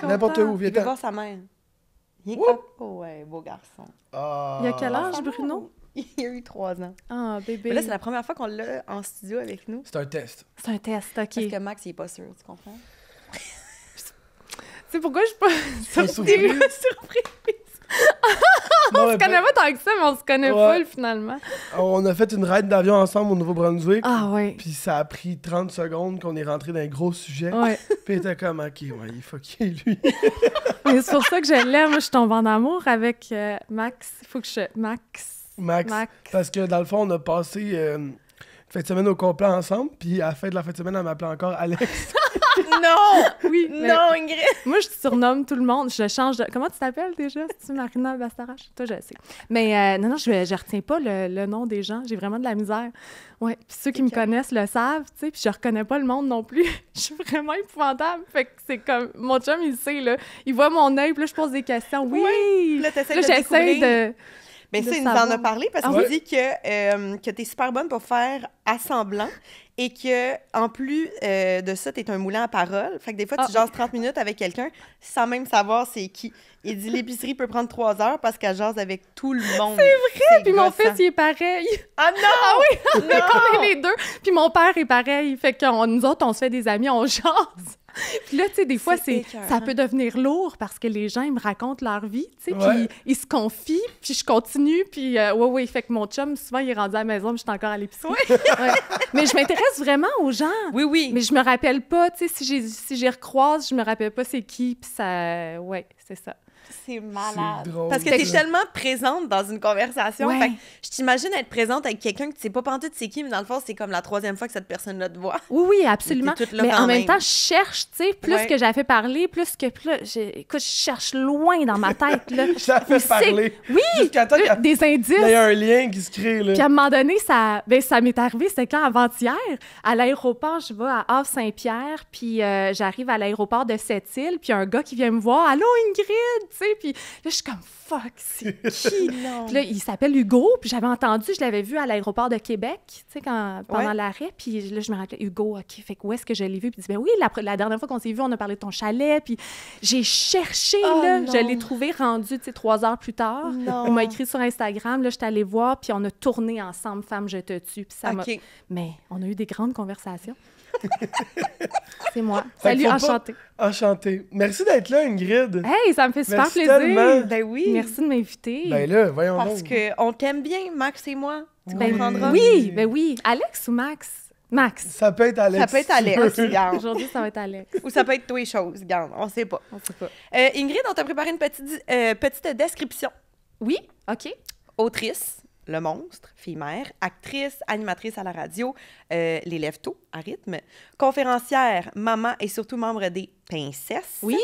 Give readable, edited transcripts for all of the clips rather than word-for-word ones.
N'importe où, viens. Il veut voir sa mère. Oh, ouais, beau garçon. Ah. Il y a quel âge, Bruno? Il a eu 3 ans. Ah, bébé. Mais là, c'est la première fois qu'on l'a en studio avec nous. C'est un test. C'est un test, OK. Parce que Max, il est pas sûr, tu comprends? C'est pourquoi je suis pas surprise. surprise. Non, On se connaît pas tant que ça, mais on se connaît full, finalement. On a fait une ride d'avion ensemble au Nouveau-Brunswick. Ah ouais. Puis ça a pris 30 secondes qu'on est rentré dans un gros sujet. Ouais. Puis il était comme, OK, ouais, il faut qu'il y ait lui. Mais c'est pour ça que je l'aime. Moi, je tombe en amour avec Max. Il faut que je... Max. Parce que dans le fond, on a passé une fin de semaine au complet ensemble. Puis à la fin de la fin de semaine, elle m'appelait encore Alex. Non! Oui. Non, Ingrid! Moi, je surnomme tout le monde. Je change de... Comment tu t'appelles déjà? C'est-tu Marina Bastarache? Toi, je sais. Mais non, je retiens pas le nom des gens. J'ai vraiment de la misère. Ouais. Puis ceux qui me connaissent le savent, tu sais. Puis je reconnais pas le monde non plus. Je suis vraiment épouvantable. Fait que c'est comme... Mon chum, il sait, là. Il voit mon œil, puis là, je pose des questions. Oui! Là, t'essaies Là, de j'essaie découvrir. de... Mais ça, il nous en a parlé parce qu'il dit que t'es super bonne pour faire assemblant et que en plus de ça, t'es un moulin à parole. Fait que des fois, tu jases 30 minutes avec quelqu'un sans même savoir c'est qui. Il dit l'épicerie peut prendre 3 heures parce qu'elle jase avec tout le monde. C'est vrai! Puis mon fils, il est pareil. Ah non! Ah oui! On est les deux. Puis mon père est pareil. Fait que nous autres, on se fait des amis, on jase. Puis là, tu sais, des fois, ça peut devenir lourd parce que les gens, ils me racontent leur vie, tu sais, puis ils se confient, puis je continue, puis ouais, fait que mon chum, souvent, il est rendu à la maison, mais je suis encore à l'épicerie. Ouais. Mais je m'intéresse vraiment aux gens. Oui. Mais je me rappelle pas, tu sais, si j'y recroise, je me rappelle pas c'est qui, puis ça... Ouais, c'est ça. C'est malade. C'est drôle. Parce que t'es tellement présente dans une conversation. Ouais. Fait que je t'imagine être présente avec quelqu'un que tu sais pas pantoute c'est qui, mais dans le fond, c'est comme la 3e fois que cette personne-là te voit. Oui, absolument. T'es toute là Mais quand en même même. temps, je cherche, tu sais, plus que j'ai fait parler, plus que... Écoute, je cherche loin dans ma tête, là. Ça fait parler. Oui! Jusqu'à temps Des indices. il y a un lien qui se crée, là. Puis à un moment donné, ça m'est arrivé, c'était quand avant-hier, à l'aéroport, je vais à Havre-Saint-Pierre, puis j'arrive à l'aéroport de Sept-Îles, puis un gars qui vient me voir, « Allô, Ingrid! » Tu sais, puis là, je suis comme, fuck, c'est qui? Puis là, il s'appelle Hugo, puis j'avais entendu, je l'avais vu à l'aéroport de Québec, tu sais, pendant l'arrêt, puis là, je me rappelais, Hugo, OK, fait que où est-ce que je l'ai vu? Puis il dit, ben oui, la dernière fois qu'on s'est vu, on a parlé de ton chalet, puis j'ai cherché, là, je l'ai trouvé rendu, tu sais, 3 heures plus tard. Non. Il m'a écrit sur Instagram, là, je suis allée voir, puis on a tourné ensemble, Femme, je te tue, puis ça m'a... Mais on a eu des grandes conversations. C'est moi. Salut, enchantée. Enchanté. Merci d'être là, Ingrid. Hey, ça me fait super Merci plaisir. tellement. Ben oui. Merci de m'inviter. Ben là, voyons Parce donc. qu'on t'aime bien, Max et moi. Tu Ben comprendras. oui, ben oui. Alex ou Max? Max. Ça peut être Alex. Ça peut être Alex, regarde. Aujourd'hui, ça va être Alex. Ou ça peut être toi et chose, regarde. On sait pas. On sait pas. Ingrid, on t'a préparé une petite description. Oui, OK. Autrice, Le Monstre, fille-mère, actrice, animatrice à la radio, Les Lève-Tôt, à rythme, conférencière, maman et surtout membre des Pincesses. Oui.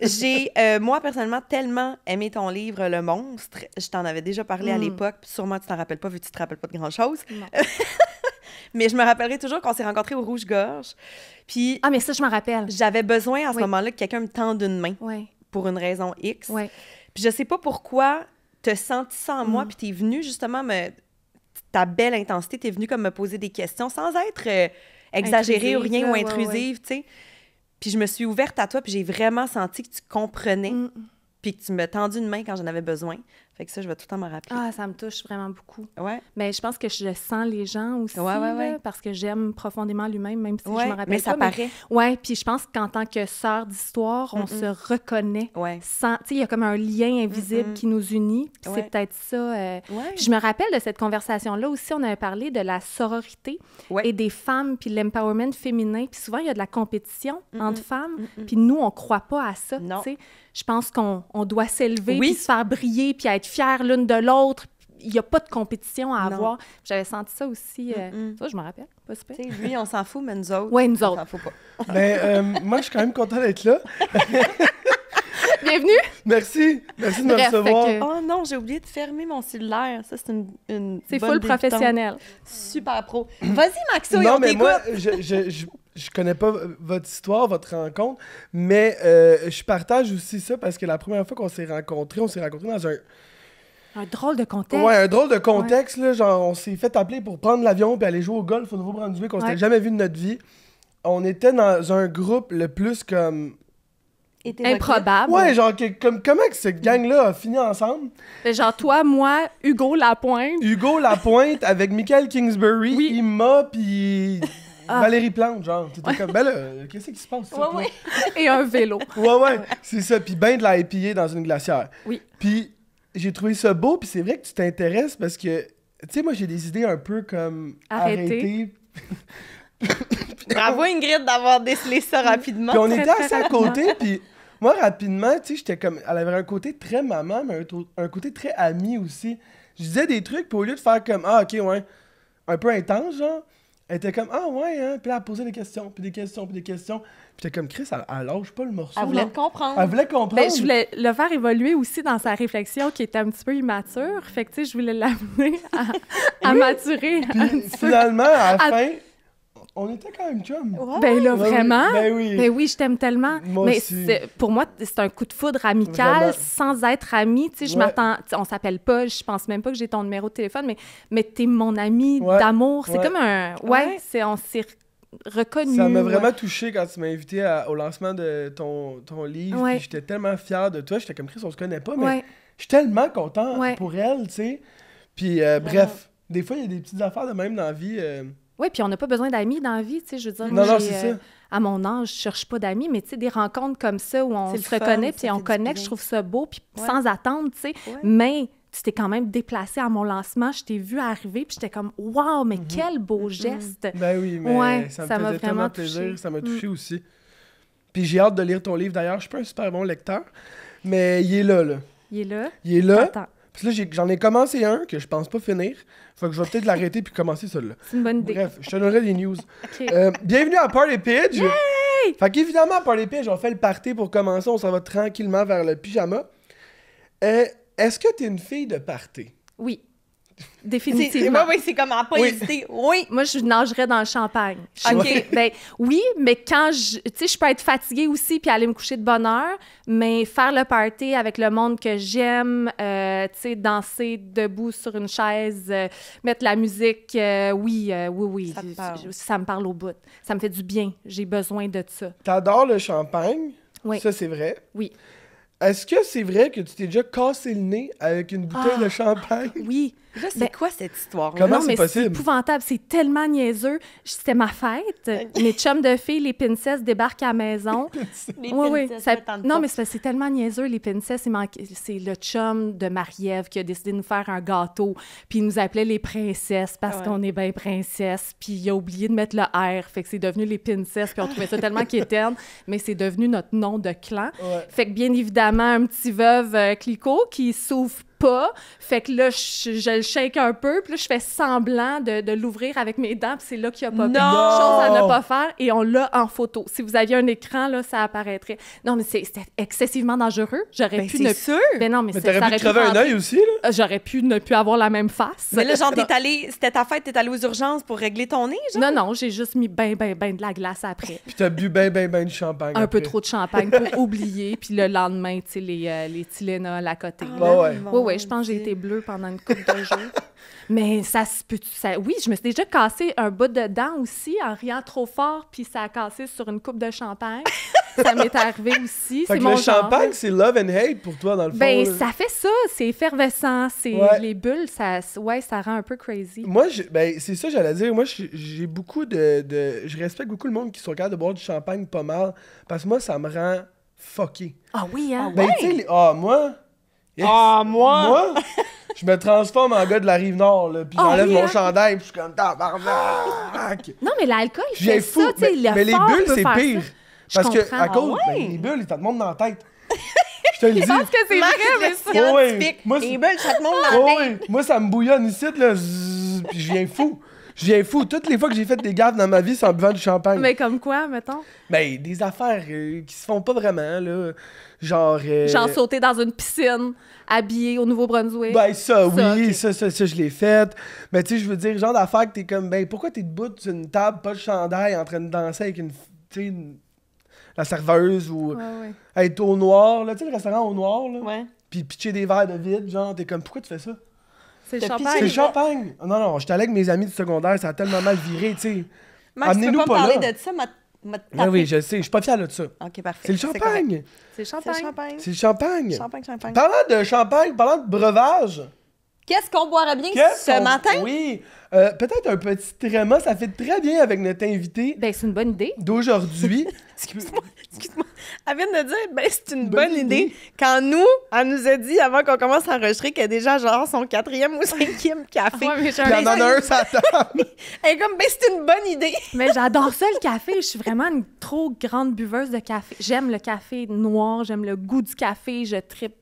J'ai, moi, personnellement, tellement aimé ton livre Le Monstre. Je t'en avais déjà parlé à l'époque, puis sûrement tu t'en rappelles pas vu que tu te rappelles pas de grand-chose. Mais je me rappellerai toujours qu'on s'est rencontrés au Rouge-Gorge. Puis Ah, mais ça, je m'en rappelle. j'avais besoin à ce moment-là que quelqu'un me tende une main Oui. pour une raison X. Oui. Puis je sais pas pourquoi t'as senti ça en moi, puis t'es venue justement ta belle intensité, t'es venue comme me poser des questions sans être exagérée ou rien, là, ou ouais, intrusive, tu sais. Puis je me suis ouverte à toi, puis j'ai vraiment senti que tu comprenais, puis que tu m'as tendu une main quand j'en avais besoin. Fait que ça, je vais tout le temps m'en rappeler. Ah, ça me touche vraiment beaucoup. Ouais. Mais je pense que je sens les gens aussi, Ouais. là, parce que j'aime profondément lui-même, même si je me rappelle mais ça pas. paraît. Ouais, puis je pense qu'en tant que sœur d'histoire, on se reconnaît. Ouais. Tu sais, il y a comme un lien invisible qui nous unit. Puis c'est peut-être ça. Puis je me rappelle de cette conversation-là aussi, on avait parlé de la sororité et des femmes, puis l'empowerment féminin. Puis souvent, il y a de la compétition entre femmes. Puis nous, on croit pas à ça. Non. Tu sais, je pense qu'on doit s'élever, puis se faire briller, puis être fière l'une de l'autre. Il n'y a pas de compétition à avoir. J'avais senti ça aussi. Ça, je me rappelle. Pas super. Tu sais, lui, on s'en fout, mais nous autres, Oui, nous on autres. s'en fout pas. Ben, moi, je suis quand même content d'être là. Bienvenue! Merci de me recevoir. Oh non, j'ai oublié de fermer mon cellulaire. Ça, c'est une c'est bonne full débutante. professionnel. Super pro. Vas-y, Maxo, Non, on mais t'écoute. moi, je connais pas votre histoire, votre rencontre, mais je partage aussi ça parce que la première fois qu'on s'est rencontrés dans Un drôle de contexte. Ouais, un drôle de contexte, là, genre on s'est fait appeler pour prendre l'avion puis aller jouer au golf au Nouveau-Brunswick, on s'était jamais vu de notre vie. On était dans un groupe le plus comme... Improbable. Ouais, genre comment que cette gang-là a fini ensemble? Genre toi, moi, Hugo Lapointe. Hugo Lapointe avec Michael Kingsbury, Imma puis Valérie Plante, genre. T'étais comme, ben là, qu'est-ce qui se passe? Ouais. Et un vélo. Ouais, c'est ça. Puis ben de la IPA dans une glacière. Oui. Puis j'ai trouvé ça beau, puis c'est vrai que tu t'intéresses parce que, tu sais, moi, j'ai des idées un peu comme arrêter. Bravo, Ingrid, d'avoir décelé ça rapidement. Puis on était assez à côté, puis moi, rapidement, tu sais, j'étais comme... Elle avait un côté très maman, mais un côté très ami aussi. Je disais des trucs, puis au lieu de faire comme, ah, OK, ouais, un peu intense, genre, elle était comme, ah, ouais, hein, puis là, elle posait des questions, puis des questions, puis des questions. Puis j'étais comme, Chris, elle lâche pas le morceau. Elle voulait comprendre. Elle voulait comprendre. Ben, je voulais le faire évoluer aussi dans sa réflexion qui était un petit peu immature. Fait que, tu sais, je voulais l'amener à maturer. Puis finalement, à la fin... On était quand même chum. Ouais. Ben là, vraiment? Ben oui. Ben oui, je t'aime tellement. Moi mais aussi. Pour moi, c'est un coup de foudre amical, vraiment. sans être ami. Tu sais, je m'attends... On s'appelle pas, je pense même pas que j'ai ton numéro de téléphone, mais t'es mon ami d'amour. C'est comme un... on s'est reconnu. Ça m'a vraiment touché quand tu m'as invité au lancement de ton livre. Puis j'étais tellement fière de toi. J'étais comme, Chris, on se connaît pas, mais je suis tellement content pour elle, tu sais. Puis bref, des fois, il y a des petites affaires de même dans la vie... Oui, puis on n'a pas besoin d'amis dans la vie, tu sais, je veux dire. Non, c'est ça. À mon âge, je cherche pas d'amis, mais tu sais, des rencontres comme ça où on se reconnaît, puis on connecte, je trouve ça beau, puis sans attendre, tu sais. Mais tu t'es quand même déplacé à mon lancement, je t'ai vu arriver, puis j'étais comme, waouh, mais quel beau geste! Ben oui, mais ça me faisait tellement plaisir, ça m'a touché aussi. Puis j'ai hâte de lire ton livre, d'ailleurs, je suis pas un super bon lecteur, mais il est là. Il est là? Il est là. Attends. Puis là, j'en ai commencé un que je pense pas finir. Fait que je vais peut-être l'arrêter puis commencer celui-là. C'est une bonne idée. Bref, je te donnerai des news. Okay. Bienvenue à Party Pitch! Yay! Fait qu'évidemment, à Party Pitch, on fait le party pour commencer. On s'en va tranquillement vers le pyjama. Est-ce que t'es une fille de party? Oui. Définitivement. Oui, c'est comme à pas hésiter. Oui. Moi, je nagerais dans le champagne. OK. Ben, oui, mais quand tu sais, je peux être fatiguée aussi puis aller me coucher de bonne heure, mais faire le party avec le monde que j'aime, tu sais, danser debout sur une chaise, mettre la musique, oui. Ça me parle au bout. Ça me fait du bien. J'ai besoin de ça. T'adores le champagne? Oui. Ça, c'est vrai? Oui. Est-ce que c'est vrai que tu t'es déjà cassé le nez avec une bouteille de champagne? Oui. Là, c'est quoi cette histoire? Comment non, c'est mais possible? c'est épouvantable. C'est tellement niaiseux. C'était ma fête. Mes chums de filles, les princesses, débarquent à la maison. Non, mais c'est tellement niaiseux, les princesses. C'est le chum de Marie-Ève qui a décidé de nous faire un gâteau. Puis il nous appelait les princesses parce qu'on est bien princesses. Puis il a oublié de mettre le R. Fait que c'est devenu les princesses. Puis on trouvait ça tellement quétaine. Mais c'est devenu notre nom de clan. Ouais. Fait que bien évidemment, un petit veuve Clicquot qui s'ouvre pas. Fait que là, je le shake un peu, puis là, je fais semblant de l'ouvrir avec mes dents, puis c'est là qu'il y a pas chose à ne pas faire, et on l'a en photo. Si vous aviez un écran, là, ça apparaîtrait. Non, mais c'était excessivement dangereux. J'aurais pu c'est sûr! Ben non, mais t'aurais pu crever un œil aussi, là? J'aurais pu ne plus avoir la même face. Mais là, genre, c'était ta fête, t'es allée aux urgences pour régler ton nez, genre? Non, j'ai juste mis ben de la glace après. Puis t'as bu ben de champagne un peu trop de champagne pour oublier, puis le lendemain, tu sais, les Tylenol à côté. Oui, je pense que j'ai été bleue pendant une couple de jours. Mais ça se peut... oui, je me suis déjà cassé un bout de dent aussi en riant trop fort, puis ça a cassé sur une coupe de champagne. Ça m'est arrivé aussi. Fait que le champagne, c'est love and hate pour toi, dans le fond. Ben, ça fait ça. C'est effervescent. Les bulles, ça rend un peu crazy. Moi, c'est ça, j'allais dire. Moi, j'ai beaucoup je respecte beaucoup le monde qui sont capables de boire du champagne pas mal, parce que moi, ça me rend fucké. Ah oui, hein? Ben, tu sais, moi... Yes. Moi, je me transforme en gars de la Rive-Nord, là, puis j'enlève mon chandail, puis je suis comme tabarnak. Non, mais l'alcool, fait fou, ça, tu sais, mais les bulles, c'est pire. Parce que, à cause, les bulles, ça te monte dans la tête. Je te le dis. Je pense que c'est vrai, mais ça. Scientifique. Les bulles, ça te monte dans la tête. Moi, ça me bouillonne ici, là, puis je viens fou. Je viens fou. Toutes les fois que j'ai fait des gaffes dans ma vie, c'est en buvant du champagne. Mais comme quoi, mettons? Ben, des affaires qui se font pas vraiment, là. Genre... Genre sauter dans une piscine, habillé au Nouveau-Brunswick. Ben, ça, oui, ok. ça, je l'ai fait. Mais tu sais, je veux dire, genre d'affaires que t'es comme, ben, pourquoi t'es debout sur une table, pas de chandail, en train de danser avec tu sais, la serveuse ou Ouais. être au noir, là, tu sais, le restaurant au noir, là. Ouais. Puis pitcher des verres de vide, genre, t'es comme, pourquoi tu fais ça? C'est le T'as champagne. C'est le champagne! Non, j'étais allé avec mes amis du secondaire, ça a tellement mal viré, tu sais. Max, tu peux Amenez-nous pas me pas parler là. de ça, m'a Ah oui, je sais, je suis pas fier de ça. OK, parfait. C'est le correct. champagne! C'est le C'est le champagne. champagne. C'est le champagne! Champagne. Parlant de champagne, parlant de breuvage... Qu'est-ce qu'on boirait bien ce matin? Oui, peut-être un petit tréma, ça fait très bien avec notre invité Ben, c'est une bonne idée. d'aujourd'hui. Excuse-moi. Elle vient de dire, ben, c'est une bonne idée. Quand elle nous a dit, avant qu'on commence à enregistrer, qu'elle a déjà, genre, son 4e ou 5e café. Ouais, mais Puis elle en a un sur la table. Elle est comme, ben, c'est une bonne idée. Mais j'adore ça, le café. Je suis vraiment une trop grande buveuse de café. J'aime le café noir, j'aime le goût du café, je trippe.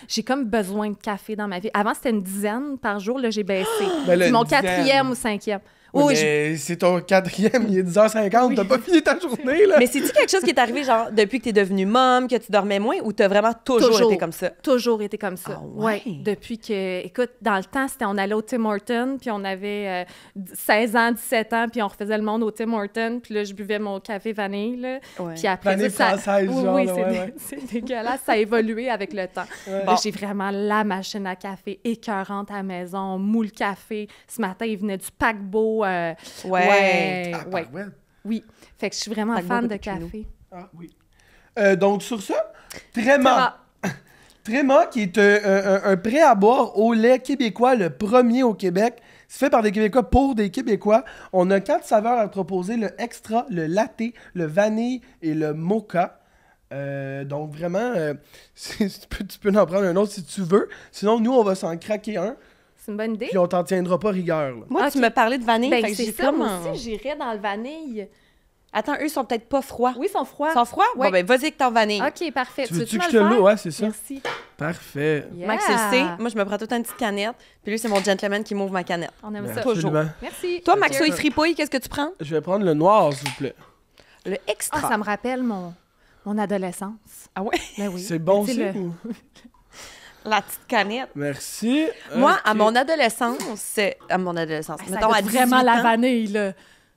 J'ai comme besoin de café dans ma vie. Avant, c'était une dizaine par jour. Là, j'ai baissé. Ben là, C'est mon une dizaine. 4e ou 5e. Oui, Oui, mais c'est ton 4e, il est 10h50, t'as pas fini ta journée, là. Mais c'est-tu quelque chose qui est arrivé, genre, depuis que t'es devenue môme, que tu dormais moins, ou t'as vraiment toujours été comme ça? Toujours été comme ça. Ah ouais? Depuis que, écoute, dans le temps, on allait au Tim Hortons, puis on avait 16 ans, 17 ans, puis on refaisait le monde au Tim Hortons, puis là, je buvais mon café vanille, là. Ouais. Puis après Vanille ça... française, oui, genre, oui, là, ouais. c'est dégueulasse. Ça a évolué avec le temps. Ouais. Là, j'ai vraiment la machine à café écœurante à la maison, on moule café. Ce matin, il venait du paquebot. Ouais. Ah, ouais. ouais. Oui. Fait que je suis vraiment Paquebot fan de cappuccino. café. Ah, oui. Donc, sur ça, Tréma. Tréma, qui est un prêt à boire au lait québécois, le premier au Québec. C'est fait par des Québécois pour des Québécois. On a 4 saveurs à te proposer, le extra, le latte, le vanille et le mocha. Donc vraiment, tu peux en prendre un autre si tu veux. Sinon, nous, on va s'en craquer un. C'est une bonne idée. Puis on t'en tiendra pas rigueur. Là. Moi, tu Ok. me parlais de vanille, Ben, fait que c'est j'ai ça, comme... moi aussi, j'irais dans le vanille. Attends, eux sont peut-être pas froids. Oui, ils sont froids. Ils sont froids? Ouais. Bon, ben, vas-y avec ton vanille. OK, parfait. Tu veux-tu me que je le te faire? l'eau? Ouais, c'est ça. Merci. Parfait. Yeah. Max, il le sait. Moi, je me prends tout le temps une petite canette. Puis lui, c'est mon gentleman qui m'ouvre ma canette. On aime Ben, ça. Toujours. absolument. Merci. Toi, Maxo, Cheers. il fripouille, qu'est-ce que tu prends? Je vais prendre le noir, s'il vous plaît. Le extra. Ah, ça me rappelle mon adolescence. Ah ouais? Ben oui. C'est bon, Tu sais, ça? le- ou- La petite canette. Merci. Moi, Ok. à mon adolescence, Ça mettons à goûte 18 vraiment la ans, vanille, là.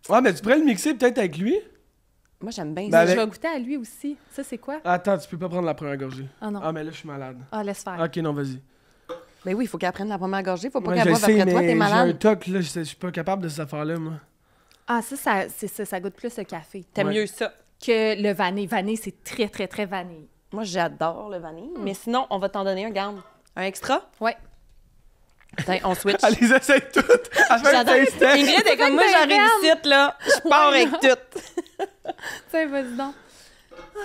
Ouais, mais tu pourrais le mixer peut-être avec lui? moi, j'aime bien Ben, ça. avec- Je vais goûter à lui aussi. Ça, c'est quoi? Attends, tu peux pas prendre la première gorgée. Ah non. Ah, mais là, je suis malade. Ah, laisse faire. Ok, non, vas-y. Ben oui, il faut qu'elle prenne la première gorgée. Faut pas Ouais, qu'elle je boive sais, après toi, mais t'es j'ai un malade. toc, là, je suis pas capable de cette affaire-là, moi. Ah, ça goûte plus le café. T'aimes Ouais. mieux ça. Que le vanille. Vanille, c'est très, très, très vanille. Moi, j'adore le vanille. Mais sinon, on va t'en donner un, garde. Un extra? Ouais. Attends, on switch. Elle les essaie toutes. À chaque J'adore. instant. Ingrid est comme moi, ben j'arrive raide. ici, là. Je pars avec tout. Tiens, vas-y donc.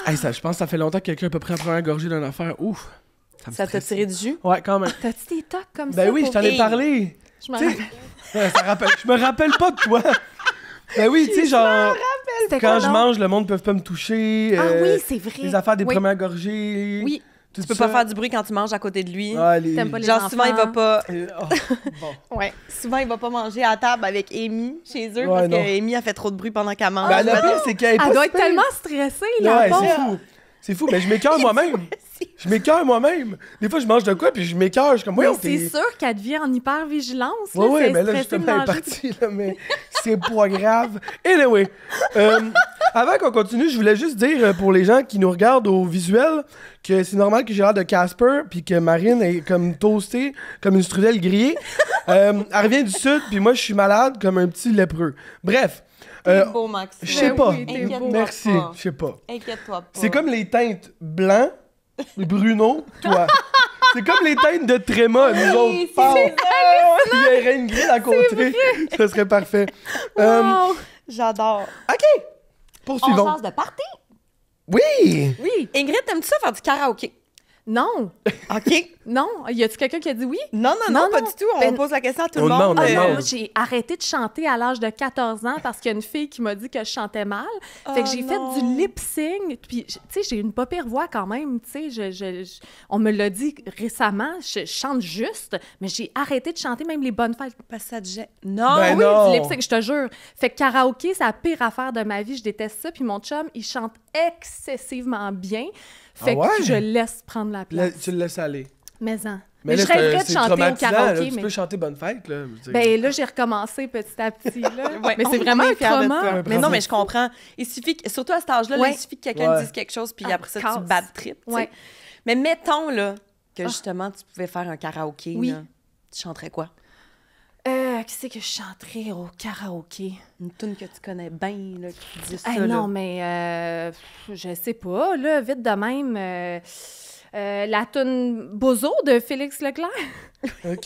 Hey, ça, je pense que ça fait longtemps que quelqu'un a pas pris la première gorgée d'une affaire. Ouf. me Ça t'a stresse. tiré du jus? Ouais, quand même. T'as-tu des tocs comme ça? Ben oui, je t'en ai Hey. parlé. Je m'en Tu sais, rappelle. ça rappelle. Je me rappelle pas de toi. Ben oui, tu sais, genre, C'était quand quoi, je donc? mange, le monde ne peut pas me toucher. Ah oui, c'est vrai. Les affaires des Oui. premières gorgées. Oui. tout Tu peux ça. pas faire du bruit quand tu manges à côté de lui. Ah, les... T'aimes pas les Genre, enfants. souvent, il va pas... Oh, bon. Ouais. Souvent, il va pas manger à table avec Amy chez eux Ouais, parce non. que Amy a fait trop de bruit pendant qu'elle mange. Ben, le pire, c'est qu'elle est pas Elle doit être super. tellement stressée, la Ouais, c'est pauvre. fou. C'est fou, mais je m'écœure moi-même. Je m'écœure moi-même. Des fois, je mange de quoi, puis je m'écœure. Je suis comme, Mais voyons, c'est t'es... sûr qu'elle devient en hyper-vigilance. Oui, oui, c'est mais là, stressé de justement, elle est manger. partie, là, mais c'est pas grave. Anyway, avant qu'on continue, je voulais juste dire pour les gens qui nous regardent au visuel que c'est normal que j'ai l'air de Casper, puis que Marine est comme toastée, comme une strudel grillée. Elle revient du sud, puis moi, je suis malade comme un petit lépreux. Bref, T'es beau, Max. je sais Ben pas. oui, t'es Inquiète-toi beau. Merci, pas. je sais pas. Inquiète-toi pas. C'est comme les teintes blanc, Bruno, toi. C'est comme les teintes de Tréma, nous autres. c'est Il y aurait une grille à côté. Ça serait parfait. Wow. J'adore. OK. On Poursuivons. change de party. Oui. Oui. Ingrid, t'aimes-tu ça faire du karaoké? Non! OK. Non! Y a-tu quelqu'un qui a dit oui? Non, pas du tout. On pose la question à tout le monde. demande, on demande. Moi, j'ai arrêté de chanter à l'âge de 14 ans parce qu'il y a une fille qui m'a dit que je chantais mal. Fait que j'ai fait du lip-sync. Puis, tu sais, j'ai une pas pire voix quand même. Tu sais, on me l'a dit récemment. Je chante juste, mais j'ai arrêté de chanter même les bonnes fêtes. Parce que ça te jette. Non! Ben Oui, non. du lip-sync, je te jure. Fait que karaoké, c'est la pire affaire de ma vie. Je déteste ça. Puis mon chum, il chante excessivement bien. Fait Ah ouais? que je laisse prendre la place. Tu le laisses aller. Mais Mais je là, rêverais de c'est chanter au traumatisant, karaoké. là. Tu mais... peux chanter Bonne Fête, là. je veux dire. Ben là, j'ai recommencé petit à petit. Là. Ouais, mais c'est on vraiment est un fiers de trauma. toi. Mais non, mais je comprends. Il suffit, surtout à cet âge-là, là, Ouais. il suffit que quelqu'un Ouais. dise quelque chose, puis Ah, après ça, casse. tu bad trip. tu sais. Ouais. Mais mettons là, que justement, tu pouvais faire un karaoké. Oui. Là. Tu chanterais quoi? Qu'est-ce que je chanterais au karaoké? Une tune que tu connais bien, là, qui dit ça. Hey, là. non, mais je sais pas, là, vite de même. La toune Bozo de Félix Leclerc. OK.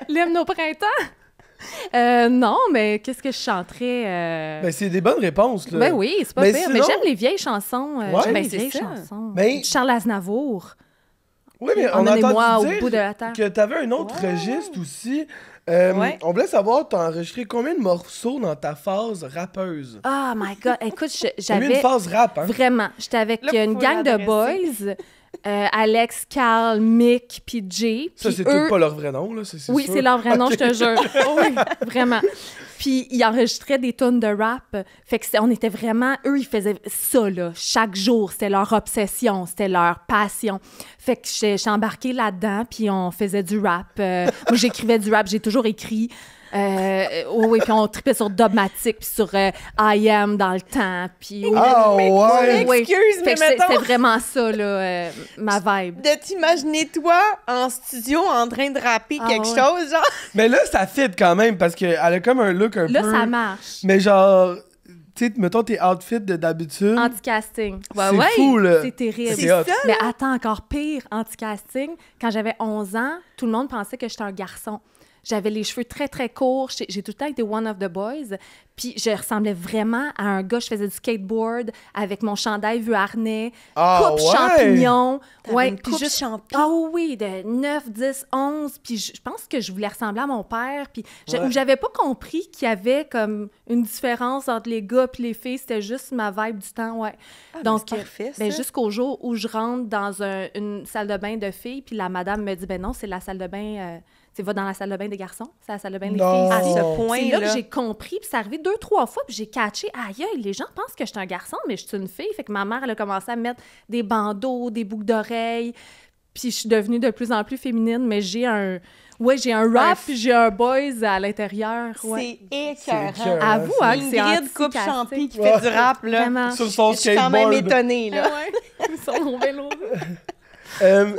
L'hymne au printemps. Non, mais qu'est-ce que je chanterais? Ben, c'est des bonnes réponses, là. Ben oui, c'est pas Mais pire. sinon- Mais j'aime les vieilles chansons. Ouais, j'aime les c'est vieilles ça. chansons. Ben- Charles Aznavour. Oui, mais on a Emmenez-moi entendu au bout de dire la terre. que t'avais un autre registre aussi. Ouais. On voulait savoir, t'as enregistré combien de morceaux dans ta phase rappeuse? Oh my God. Écoute, T'as eu une j'avais... phase rap, hein? Vraiment. J'étais avec Là, une faut gang de l'adresser. boys. Alex, Carl, Mick, puis Jay. Ça, Puis c'est eux... tout pas leur vrai nom, là. Oui, sûr. c'est leur vrai nom, Ok. je te jure. Oh oui, vraiment. Puis ils enregistraient des tunes de rap. Fait que on était vraiment... Eux, ils faisaient ça, là. Chaque jour, c'était leur obsession, c'était leur passion. Fait que j'ai embarqué là-dedans, puis on faisait du rap. Moi, j'écrivais du rap, j'ai toujours écrit. Oui, puis on tripait sur Dogmatic, puis sur I Am dans le temps, puis... Ah, ouais! Oui. Excuse, mais Fait que c'était mettons- vraiment ça, là, ma vibe. De t'imaginer toi en studio en train de rapper Ah, quelque ouais. chose, genre. Mais là, ça fit quand même, parce qu'elle a comme un look un Là, peu... ça marche. Mais genre, tu sais, mettons tes outfits d'habitude. Anti-casting. C'est fou, là. C'est terrible. C'est hot. Mais attends, encore pire, anti-casting. Quand j'avais 11 ans, tout le monde pensait que j'étais un garçon. J'avais les cheveux très, très courts. J'ai tout le temps été one of the boys. Puis je ressemblais vraiment à un gars. Je faisais du skateboard avec mon chandail vu harnais, Ah, coupe ouais? champignon. T'avais une puis coupe juste... champignon. Ah oui, de 9, 10, 11. Puis je pense que je voulais ressembler à mon père. Puis Ouais. j'avais pas compris qu'il y avait comme une différence entre les gars et les filles. C'était juste ma vibe du temps, ouais. Donc, c'est parfait, ça. Ben, jusqu'au jour où je rentre dans une salle de bain de filles, puis la madame me dit, ben non, c'est la salle de bain, tu vas dans la salle de bain des garçons, c'est la salle de bain des Non. filles. à ici. ce C'est C'est point-là. là que j'ai compris, puis c'est arrivé 2-3 fois, puis j'ai catché, aïe, les gens pensent que je suis un garçon, mais je suis une fille. Fait que ma mère, elle a commencé à me mettre des bandeaux, des boucles d'oreilles, puis je suis devenue de plus en plus féminine, mais j'ai un rap, puis j'ai un boys à l'intérieur. Ouais. C'est écœurant. écœurant. Avoue, hein, que c'est Ingrid coupe anti-casting. champi qui fait du rap, là. Vraiment. Sur son Je suis quand même skateboard. étonnée, là. Ouais, sur mon vélo.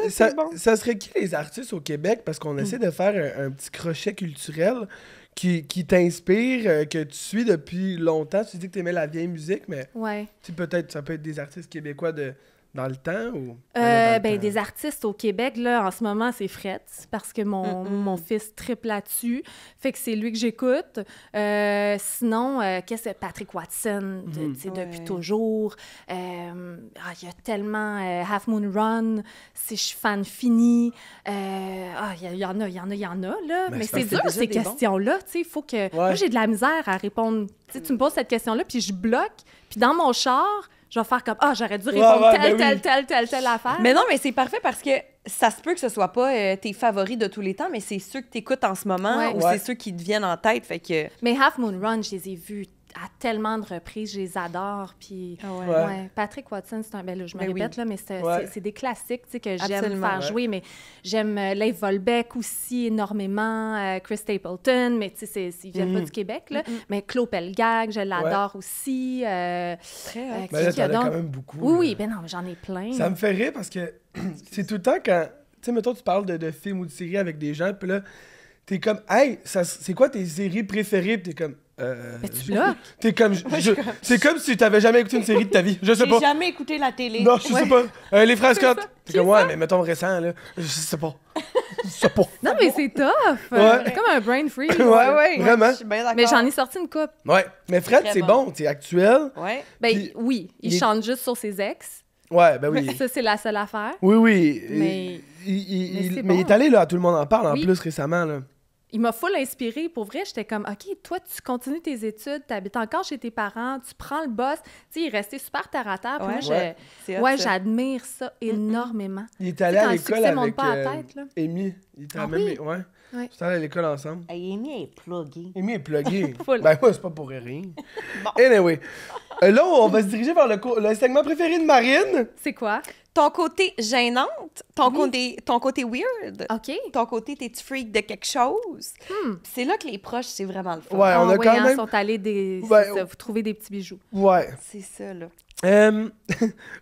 Ça serait qui les artistes au Québec? Parce qu'on essaie de faire un petit crochet culturel qui t'inspire, que tu suis depuis longtemps. Tu dis que tu aimais la vieille musique, mais Ouais. tu sais, peut-être ça peut être des artistes québécois dans le temps ou... Des artistes au Québec, là, en ce moment, c'est Fred, parce que mon fils triple là-dessus. Fait que c'est lui que j'écoute. Sinon, qu'est-ce que Patrick Watson, tu sais, depuis toujours. Il y a tellement Half Moon Run, si je suis fan fini. Il y en a, là. Ben, Mais c'est c'est parce dur, ces déjà des bons. questions-là. Tu sais, il faut que... Moi, j'ai de la misère à répondre. Tu sais, tu me poses cette question-là, puis je bloque. Puis dans mon char, je vais faire comme « Ah, j'aurais dû répondre telle affaire. » Mais non, mais c'est parfait parce que ça se peut que ce soit pas tes favoris de tous les temps, mais c'est ceux que t'écoutes en ce moment Ouais. ou Ouais. c'est ceux qui te viennent en tête, fait que... Mais Half Moon Run, je les ai vus à tellement de reprises, je les adore. Puis, Ouais. Patrick Watson, c'est un... Ben là, je me Ben répète, là, mais c'est Ouais. c'est des classiques, tu sais, que j'aime Absolument, faire ouais. jouer. Mais j'aime Leif Volbeck aussi énormément, Chris Stapleton, mais tu sais, ils viennent pas du Québec, là. Mais Claude Pelgag, je l'adore aussi. Très Mais qui là, y a t'en as donc? quand même beaucoup. Oui, là. ben non, mais j'en ai plein. Ça me fait rire parce que c'est tout le temps quand... Tu sais, mettons, tu parles de films ou de séries avec des gens, puis là, t'es comme, hey, c'est quoi tes séries préférées? Puis t'es comme, Ben, tu bloques. T'es comme, c'est comme si t'avais jamais écouté une série de ta vie. Je sais pas. J'ai jamais écouté la télé. Non, je sais pas. Les frères Scott. ça. T'es comme, ouais, mais mettons récent, là. Je sais pas. Je sais pas. Non, mais c'est tough. Ouais. C'est comme un brain freeze. Ouais, vraiment. Je suis bien d'accord. Mais j'en ai sorti une coupe. Ouais. Mais Fred, Très c'est bon. bon. C'est actuel. Ouais. Ben Puis, oui, il il- chante juste sur ses ex. Ouais, ben oui. Ça, c'est la seule affaire. Oui. Mais Il bon. est allé, là, tout le monde en parle, en Oui. plus, récemment, là. Il m'a full inspirée. Pour vrai, j'étais comme, OK, toi, tu continues tes études, tu habites encore chez tes parents, tu prends le boss. Tu sais, il est resté super terre à terre. Puis Ouais. moi, C'est hot, ça. j'admire ça énormément. Il est Tu sais, allé quand à le l'école succès monte avec pas à la tête, là. Amy. Il était Ah même... oui? Ouais. Ouais. Ils étaient allés à l'école ensemble. Amy est pluguée. Amy est pluguée. Full. Ben moi, c'est pas pour rien. Anyway. Là, on va se diriger vers le segment préféré de Marine. C'est quoi? Ton côté gênante, ton côté weird, OK. ton côté t'es-tu freak de quelque chose. C'est là que les proches, c'est vraiment le fun. Ouais, on a quand hein, même... sont allés Ouais. c'est ça, vous trouvez des petits bijoux. Ouais. C'est ça, là. Ben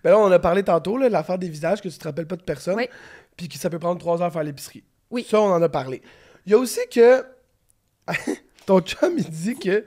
là, on a parlé tantôt, là, de l'affaire des visages, que tu te rappelles pas de personne. Oui. Puis que ça peut prendre 3 heures à faire l'épicerie. Oui. Ça, on en a parlé. Il y a aussi que... Ton chum, il dit que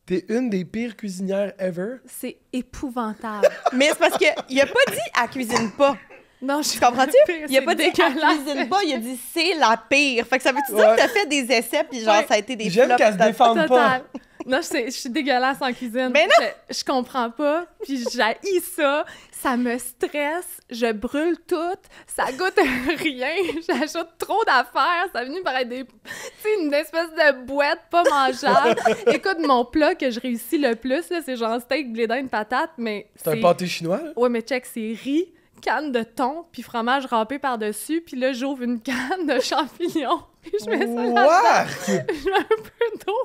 t'es une des pires cuisinières ever. C'est épouvantable. Mais c'est parce qu'il a pas dit « elle cuisine pas Non, ». Tu comprends-tu? Il a pas dit « elle cuisine pas », il a dit « c'est la pire ». Fait que ça veut-tu dire que t'as fait des essais puis genre Ouais. ça a été des J'aime flops? qu'elle se défende pas. Total. Non, je suis dégueulasse en cuisine. Mais non! Je comprends pas, puis j'haïs ça. Ça me stresse, je brûle tout, ça goûte rien, j'ajoute trop d'affaires, ça finit par être une espèce de boîte pas mangeable. Écoute, mon plat que je réussis le plus, là, c'est genre steak, blé d'Inde, patate, mais C'est un pâté chinois, là? Ouais, mais check, c'est riz, canne de thon, puis fromage râpé par-dessus, puis là, j'ouvre une canne de champignons, puis je mets ça là-dedans. What? Je mets un peu d'eau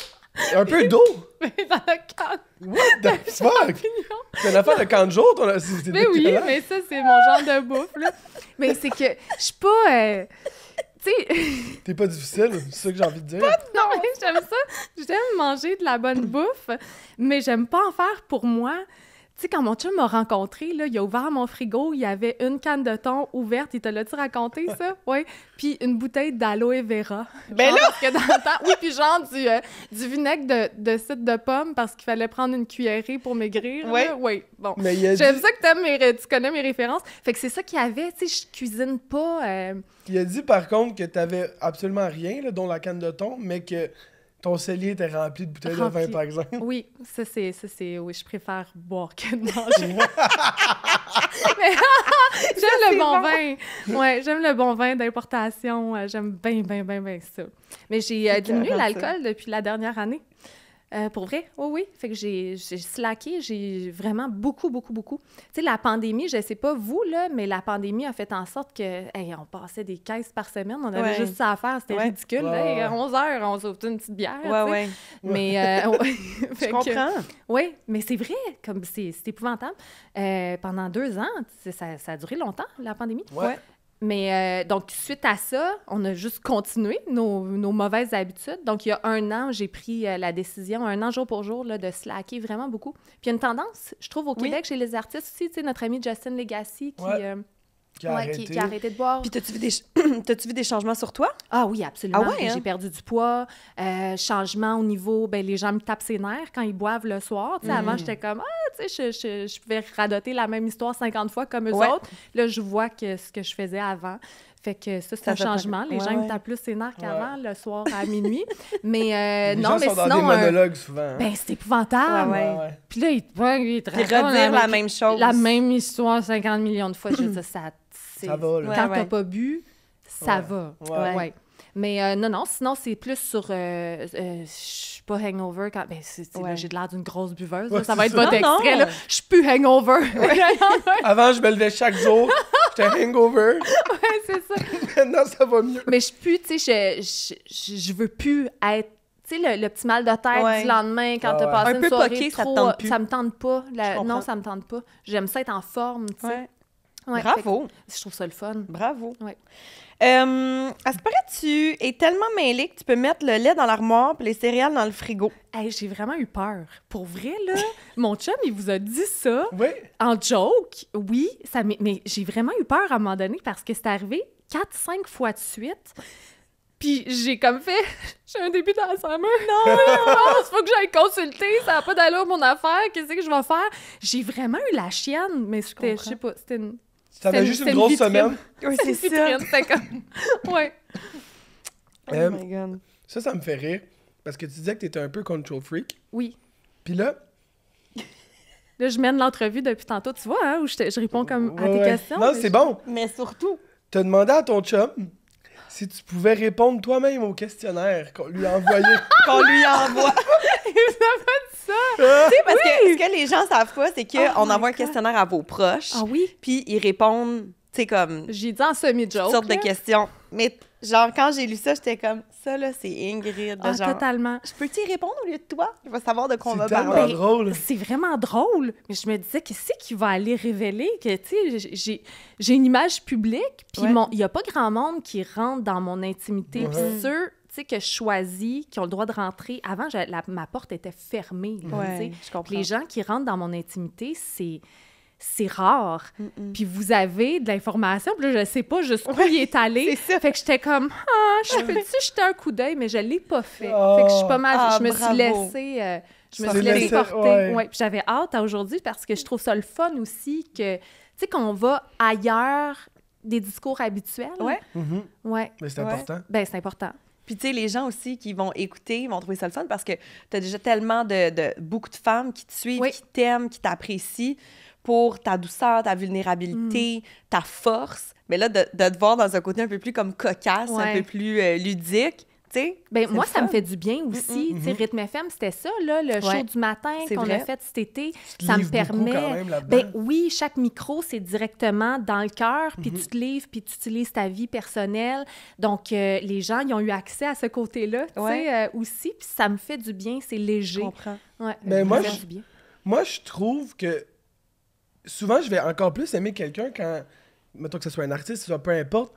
Un peu d'eau? dans la canne What the fuck? champignons. C'est une affaire de camp de jour, c'est Mais oui, dégueulasse. mais ça, c'est mon genre de bouffe, là. Mais c'est que je suis pas... tu sais... T'es pas difficile, c'est ça que j'ai envie de dire. Non, mais j'aime ça. J'aime manger de la bonne bouffe, mais j'aime pas en faire pour moi. Tu sais, quand mon chum m'a rencontré, là, il a ouvert mon frigo, il y avait une canne de thon ouverte. Il te l'a-tu raconté, ça? Oui. Puis une bouteille d'aloe vera. Ben Genre, là! parce que dans le temps... Oui, puis genre du vinaigre de cidre de pomme parce qu'il fallait prendre une cuillerée pour maigrir. Ouais. Là. Oui, bon. Mais il a J'aime dit, ça que tu connais mes références. Fait que c'est ça qu'il y avait. Tu sais, je cuisine pas... il a dit par contre que t'avais absolument rien, là, dont la canne de thon, mais que ton cellier était rempli de bouteilles de vin, par exemple. Oui, ça c'est... Oui, je préfère boire que de manger. Mais j'aime le bon vin. Ouais, j'aime le bon vin d'importation. J'aime bien ça. Mais j'ai diminué écœurant, l'alcool depuis la dernière année. Pour vrai, oui. Fait que j'ai slacké, j'ai vraiment beaucoup. Tu sais, la pandémie, je sais pas vous, là, mais la pandémie a fait en sorte que, hey, on passait des caisses par semaine, on avait Ouais. juste ça à faire, c'était Ouais. ridicule. Ouais. Hey, à 11h, on s'ouvre une petite bière, tu sais. Ouais. Mais, ouais. Je Fait que- comprends. oui, mais c'est vrai, comme c'est épouvantable. Pendant 2 ans, ça a duré longtemps, la pandémie. Ouais. Mais donc, suite à ça, on a juste continué nos mauvaises habitudes. Donc, il y a 1 an, j'ai pris la décision, 1 an jour pour jour, là, de slacker vraiment beaucoup. Puis il y a une tendance, je trouve, au Oui. Québec, chez les artistes aussi, tu sais, notre ami Justin Legacy qui, Ouais. Qui a arrêté. qui a arrêté de boire. Puis t'as-tu vu des changements sur toi? Ah oui, absolument. Ah ouais, hein? J'ai perdu du poids. Changement au niveau... Ben, les gens me tapent ses nerfs quand ils boivent le soir. Tu sais, Avant, j'étais comme... Ah, tu sais, je pouvais radoter la même histoire 50 fois comme eux Ouais. autres. Là, je vois que ce que je faisais avant. Fait que ça, c'est Ça un fait changement. Les ouais, gens ouais. me tapent plus ses nerfs qu'avant, le soir à minuit. Mais Les non, gens mais sont dans sinon... des monologues, souvent. hein. ben, c'est épouvantable. Ouais. Puis là, ils te Puis racontent redire la même chose. La même histoire 50 millions de fois. Je veux dire, Ça va, là. Quand Ouais, t'as ouais. pas bu, ça Ouais. va. Ouais. Ouais. Mais non, sinon, c'est plus sur... je suis pas hangover quand... Ben, là, Ouais. j'ai de l'air d'une grosse buveuse. Ouais, là. Ça c'est va être ça. votre Non, extrait, non. là. Je suis plus hangover. Avant, je me levais chaque jour. J'étais hangover. Ouais, c'est ça. Maintenant, ça va mieux. Mais je suis plus, tu sais, je veux plus être... Tu sais, le petit mal de tête Ouais. du lendemain, quand Ouais, t'as ouais. passé Un une peu soirée poqué, ça te trop... tente plus. Ça me tente pas. Je comprends. Non, ça me tente pas. J'aime ça être en forme, tu sais. Ouais. Ouais, Bravo. fait que je trouve ça le fun. Bravo. Ouais. À ce paraît, tu es tellement mêlée que tu peux mettre le lait dans l'armoire et les céréales dans le frigo. Hey, j'ai vraiment eu peur. Pour vrai, là, mon chum, il vous a dit ça Oui. en joke. Oui, mais j'ai vraiment eu peur à un moment donné parce que c'est arrivé 4-5 fois de suite. Puis j'ai comme fait, j'ai un début d'Alzheimer. Non, il faut que j'aille consulter. Ça n'a pas d'allure, mon affaire. Qu'est-ce que je vais faire? J'ai vraiment eu la chienne, mais c'était, je sais pas, c'était une... T'avais c'était juste c'était une grosse vitrine. semaine. Oui, C'était c'est une ça. vitrine, c'était comme... Ouais. Oh my God. Ça me fait rire. Parce que tu disais que t'étais un peu control freak. Oui. Puis là, Là, je mène l'entrevue depuis tantôt, tu vois, hein, où je réponds comme à tes questions. Non, c'est bon. Mais surtout... T'as demandé à ton chum si tu pouvais répondre toi-même au questionnaire qu'on lui a envoyé. Qu'on lui envoie. Il vous a pas dit ça! Tu sais, parce que ce que les gens savent pas, c'est qu'on envoie un questionnaire à vos proches. Ah oui? Puis ils répondent, tu sais, comme... J'ai dit en semi-joke. toutes sortes de là. questions. Mais genre, quand j'ai lu ça, j'étais comme, ça, là, c'est Ingrid. Ah, Genre, totalement. je peux-tu y répondre au lieu de toi? Je vais savoir de quoi on va C'est tellement parler. drôle. C'est vraiment drôle. Mais je me disais, qu'est-ce qu'il va aller révéler? Que, tu sais, j'ai une image publique, puis Ouais. il y a pas grand monde qui rentre dans mon intimité. Puis Ouais. ceux, tu sais, que je choisis, qui ont le droit de rentrer, avant, ma porte était fermée. là, tu sais. Ouais, je comprends. Les gens qui rentrent dans mon intimité, c'est rare. Puis vous avez de l'information, puis là, je sais pas jusqu'où il est allé. c'est ça. Fait que j'étais comme, je peux-tu jeter un coup d'œil, mais je l'ai pas fait. Oh. Fait que je suis pas mal, Ah, je me suis bravo. laissée... je me Tu suis t'es laissée laissée- porter. ouais. Ouais. Puis j'avais hâte à aujourd'hui parce que je trouve ça le fun aussi que, tu sais, qu'on va ailleurs des discours habituels. Ouais. Mhm. Ouais. Mais c'est Ouais. important. Ben, c'est important. Puis, tu sais, les gens aussi qui vont écouter, ils vont trouver ça le fun parce que tu as déjà tellement beaucoup de femmes qui te suivent, Oui. qui t'aiment, qui t'apprécient pour ta douceur, ta vulnérabilité, ta force. Mais là, de te voir dans un côté un peu plus comme cocasse, un Ouais. peu plus ludique, tu sais. Ben, c'est moi, le ça me fun. fait du bien aussi. Tu sais, Rythme FM, c'était ça, là, le Ouais. show du matin C'est qu'on vrai. a fait cet été. te Ça me livres beaucoup permet. quand même là-dedans. Ben oui, chaque micro, c'est directement dans le cœur, puis tu te livres, puis tu utilises ta vie personnelle. Donc, les gens, ils ont eu accès à ce côté-là, tu sais, Ouais. aussi. Puis ça me fait du bien, c'est léger. Je comprends. Ouais, Mais ça moi, me fait je- du bien. Moi, je trouve que souvent, je vais encore plus aimer quelqu'un quand, mettons que ce soit un artiste, soit peu importe,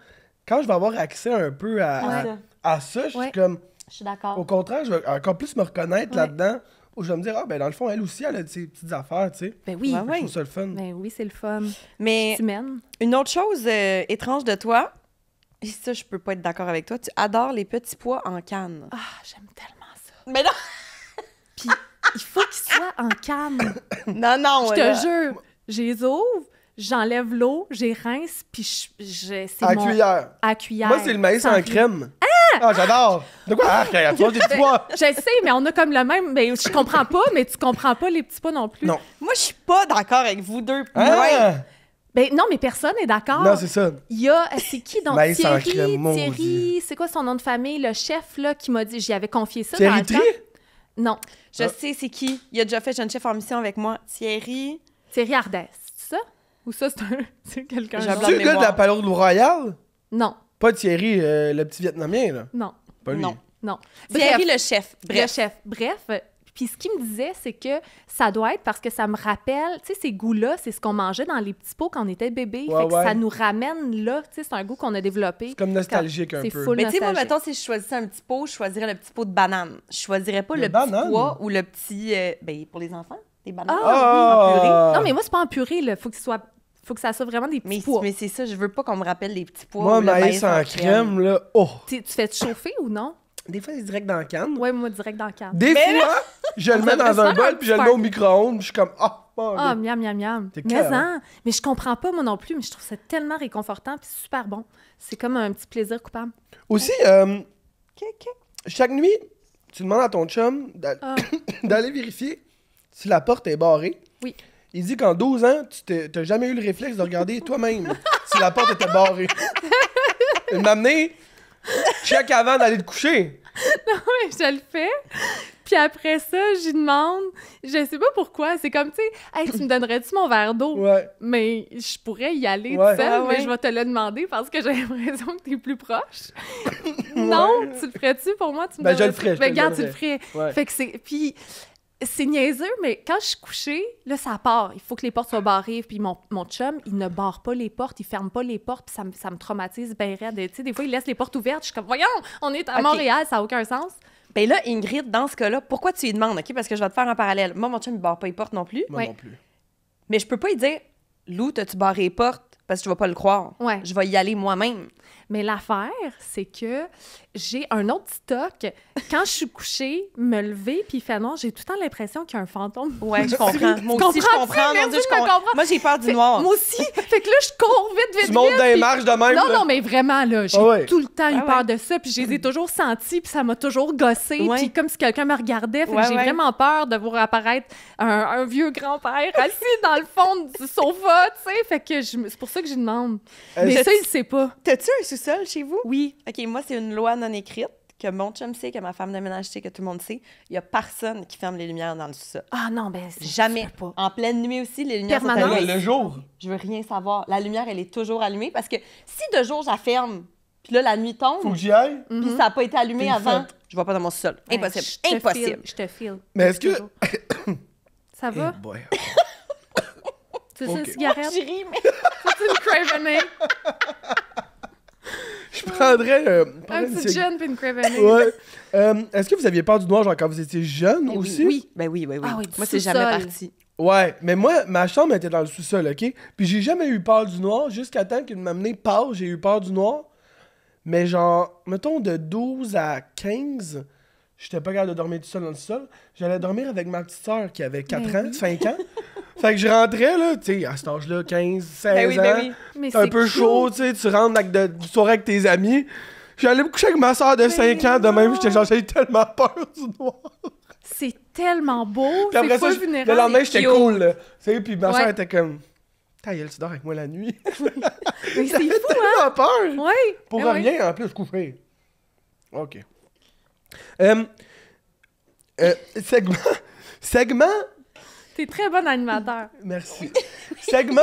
quand je vais avoir accès un peu à ça, je suis Ouais. comme, Je suis d'accord. au contraire, je vais encore plus me reconnaître Ouais. là-dedans, où je vais me dire, ah, ben dans le fond, elle aussi, elle a ses petites affaires, tu sais. Ben oui. Ouais, Je trouve ça le fun. Ben oui, c'est le fun. Mais Tu mènes. une autre chose étrange de toi, et ça, je peux pas être d'accord avec toi, tu adores les petits pois en canne. Ah, j'aime tellement ça. Mais non! Puis, il faut qu'ils soient en canne. Non, non! Je là. te jure, je les ouvre, j'enlève l'eau, j'y rince, puis c'est À mon... cuillère. À cuillère. Moi, c'est le maïs sans en rien. crème. Ah, j'adore. De quoi? Ah, tu vois des petits pois. Je sais, mais on a comme le même... Mais je comprends pas, mais tu comprends pas les petits pas non plus. Non. Moi, je suis pas d'accord avec vous deux. Ah! Ouais. Ben non, mais personne n'est d'accord. Non, c'est ça. Il y a... C'est qui donc? Maïs en Thierry, crème, maudit. Thierry, c'est quoi son nom de famille? Le chef, là, qui m'a dit... J'y avais confié ça dans Thierry le temps. Tri? Non, Je Ah. sais c'est qui. Il a déjà fait Jeune Chef en mission avec moi. Thierry. Thierry Ardès. C'est ça? Ou ça, c'est un... c'est quelqu'un J'ai d'autre? blanc Tu de le gars de mémoire. la Palourde Royale? Non, Pas Thierry, le petit Vietnamien, là. non, Pas lui. Non. non. Thierry le chef. Le Bref. chef. Bref, puis ce qu'il me disait, c'est que ça doit être parce que ça me rappelle, tu sais, ces goûts-là, c'est ce qu'on mangeait dans les petits pots quand on était bébé. Ouais, fait que ouais. ça nous ramène là, tu sais, c'est un goût qu'on a développé. C'est comme nostalgique un C'est peu. full Mais tu sais, moi, nostalgique. mettons, si je choisissais un petit pot, je choisirais le petit pot de banane. Je choisirais pas De le banane? petit pois ou le petit... ben, pour les enfants, des bananes. Ah, en purée. Non, mais moi, c'est pas en purée, là. Faut que ça soit vraiment des petits Mais, pois. mais c'est ça, je veux pas qu'on me rappelle les petits pois Moi, ou le maïs en crème, là, oh! Tu fais te chauffer ou non? Des fois, c'est direct dans la canne. Ouais, moi, direct dans le cadre. Des fois, je le mets devrait dans un faire un bol, puis je le petit mets au party. micro-ondes, puis je suis comme, ah, bon, Ah, ok. miam, miam, miam. T'es Mais clair, hein? Mais je comprends pas, moi non plus, mais je trouve ça tellement réconfortant puis super bon. C'est comme un petit plaisir coupable. Aussi, chaque nuit, tu demandes à ton chum Ah. d'aller vérifier si la porte est barrée. Oui. Il dit qu'en 12 ans, tu t'as jamais eu le réflexe de regarder toi-même si la porte était barrée. Il m'a amené, check avant d'aller te coucher. Oui, je le fais. Puis après ça, j'y demande, je sais pas pourquoi, c'est comme, tu sais, hey, tu me donnerais-tu mon verre d'eau? Ouais. Mais je pourrais y aller Ouais. toute seule, Ah mais ouais. je vais te le demander parce que j'ai l'impression que t'es plus proche. Non, tu le ferais-tu pour moi? Tu me Ben, je le donnerais-tu? ferais, je te Ben, le regarde, tu le donnerais. ferais. Ouais. Fait que c'est... Puis c'est niaiseux, mais quand je suis couchée, là, ça part. Il faut que les portes soient barrées. Puis mon chum, il ne barre pas les portes, il ferme pas les portes, puis ça me traumatise bien raide. Tu sais, des fois, il laisse les portes ouvertes. Je suis comme, voyons, on est à Ok. Montréal, ça n'a aucun sens. Ben là, Ingrid, dans ce cas-là, pourquoi tu lui demandes, OK? Parce que je vais te faire un parallèle. Moi, mon chum, il barre pas les portes non plus. Moi Ouais. non plus. Mais je peux pas lui dire, Lou, t'as-tu barré les portes? parce que je vais pas le croire. Ouais. Je vais y aller moi-même. Mais l'affaire, c'est que j'ai un autre stock. Quand je suis couchée, me lever puis il fait noir, j'ai tout le temps l'impression qu'il y a un fantôme. Ouais, je comprends. Moi aussi, je comprends-tu? comprends. Mon Merci, Dieu, je me comprends. Moi, j'ai peur du Fait- noir. Moi aussi. Fait que là, je cours vite. Tu montes dans les puis- marches de même. Non, là. non, mais vraiment, là, j'ai Ah ouais. tout le temps eu Ah peur ouais. de ça, puis je les ai toujours sentis, puis ça m'a toujours gossé, Ouais. puis comme si quelqu'un me regardait, fait que Ouais, j'ai ouais. vraiment peur de voir apparaître un vieux grand-père assis dans le fond du sofa, tu sais, fait que c'est pour ça que je demande. Mais Est-ce- ça, il sait pas. T'as-tu un sous-sol chez vous? Oui. OK, moi, c'est une loi non écrite que mon chum sait, que ma femme de ménage sait, que tout le monde sait. Il y a personne qui ferme les lumières dans le sous-sol. Ah non, ben Jamais. tu peux pas. En pleine nuit aussi, les lumières sont Permanent. allumées. Le jour. Je veux rien savoir. La lumière, elle est toujours allumée parce que si de jour, je la ferme, puis là, la nuit tombe, Faut que j'y aille. puis ça n'a pas été allumé T'es avant, faite. je vais pas dans mon sol. Ouais, Impossible. je te Impossible. file, je te file. Mais est-ce que. Toujours. Ça va? Eh boy. C'est ça, Ok. une cigarette? Je ris, mais C'est une Cravenay. Je prendrais. Un petit gin puis une Cravenay. Ouais. Est-ce que vous aviez peur du noir, genre quand vous étiez jeune oui. aussi? Oui. Ben oui, oui, oui. Ah oui, du Moi, c'est sous-sol. jamais parti. Ouais, mais moi, ma chambre était dans le sous-sol, OK? Puis j'ai jamais eu peur du noir, jusqu'à temps qu'une m'amener part, j'ai eu peur du noir. Mais genre, mettons de 12 à 15, j'étais pas capable de dormir tout seul dans le sol. J'allais dormir avec ma petite sœur qui avait 4 Ben ans, 5 ans. Fait que je rentrais, là, tu sais, à cet âge-là, 15, 16 Ben oui, ans. ben oui. Mais C'est un c'est peu cool. chaud, tu sais, tu rentres avec du soirée avec tes amis. J'allais me coucher avec ma soeur de 5 ans, de même, j'étais genre, j'ai tellement peur du noir. C'est tellement beau, Puis c'est après pas ça, vulnérable. le lendemain, j'étais cute. cool, là. Tu sais, puis ma soeur Ouais. était comme, ta gueule, tu dors avec moi la nuit. Mais c'est J'avais fou, hein? tellement peur. Oui. Pour ben oui. rien, en plus, coucher. OK. Segment. T'es très bon animateur. Merci. Segment.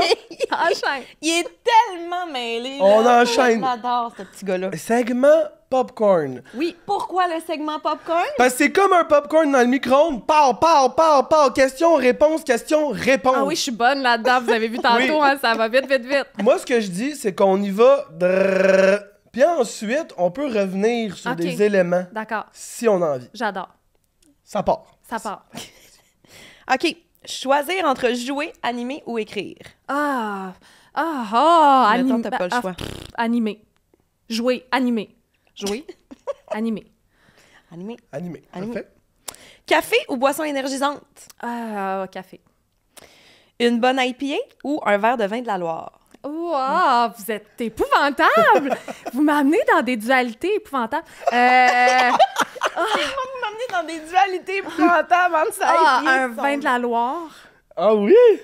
Enchaîne. Il est tellement mêlé. On là. enchaîne. J'adore ce petit gars-là. Segment popcorn. Oui, pourquoi le segment popcorn? Parce que c'est comme un popcorn dans le micro-ondes. Pow, pow, pow, pow. Question, réponse, question, réponse. Ah oui, je suis bonne là-dedans. Vous avez vu tantôt, Oui. hein, ça va vite, vite, vite. Moi, ce que je dis, c'est qu'on y va. Drrrr. Puis ensuite, on peut revenir sur Ok. des éléments D'accord. si on a envie. J'adore. Ça part. Ça part. OK. Choisir entre jouer, animer ou écrire. Animé. Mettons, t'as pas le choix. Animé. Jouer, animé. Jouer, animé. Animer. Animé. Animé. Parfait. Café ou boisson énergisante? Café. Une bonne IPA ou un verre de vin de la Loire? Wow, vous êtes épouvantable! Vous m'amenez dans des dualités épouvantables. Vous m'amenez dans des dualités épouvantables entre ça et Un vin de la Loire. Ah oui? OK.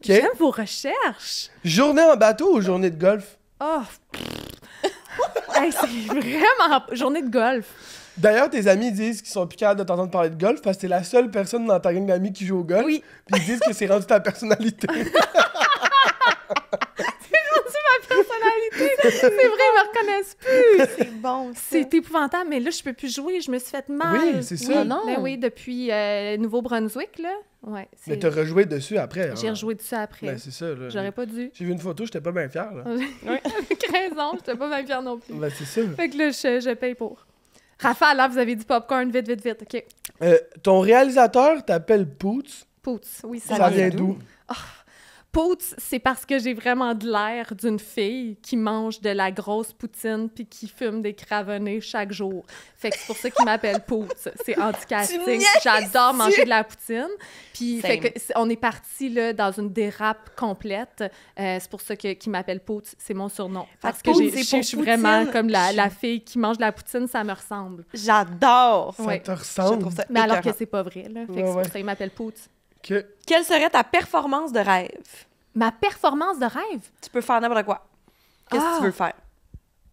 J'aime vos recherches. Journée en bateau ou journée de golf? Oh. Hey, c'est vraiment... Journée de golf. D'ailleurs, tes amis disent qu'ils sont plus capables de t'entendre parler de golf parce que t'es la seule personne dans ta gang d'amis qui joue au golf. Oui. Puis ils disent que c'est rendu ta personnalité. Personnalité. C'est vrai, ils me reconnaissent plus. C'est bon, ça. C'est épouvantable, mais là, je peux plus jouer. Je me suis fait mal. Oui, c'est ça. Oui, Ah non. mais oui, depuis Nouveau-Brunswick, là. Ouais, Mais t'as rejoué dessus après. J'ai hein. rejoué dessus après. Ben, c'est ça, là. J'aurais pas dû. J'ai vu une photo, j'étais pas bien fier, là. Avec raison, j'étais pas bien fière non plus. Ben, c'est ça. Fait que là, je paye pour. Raphaël, là, vous avez dit popcorn, vite, vite, vite. OK. Ton réalisateur t'appelle Poots. Poots, oui, Ça vient d'où? Poots, c'est parce que j'ai vraiment de l'air d'une fille qui mange de la grosse poutine puis qui fume des cravonnés chaque jour. Fait que c'est pour ça qu'il m'appelle Poots. C'est Tu anti-casting. niaises! J'adore manger de la poutine. Puis Same. fait que on est parti là dans une dérape complète. C'est pour ça qu'il m'appelle Poots. C'est mon surnom. Parce que Poots, je c'est pour suis vraiment poutine. comme la fille qui mange de la poutine, ça me ressemble. J'adore. Ça Ouais. te Je ressemble. trouve ça Mais alors que écœurant. c'est pas vrai, là. Fait que Ouais, c'est ouais. pour ça qu'il m'appelle Poots. Que... Quelle serait ta performance de rêve? Ma performance de rêve? Tu peux faire n'importe quoi. Qu'est-ce que tu veux faire?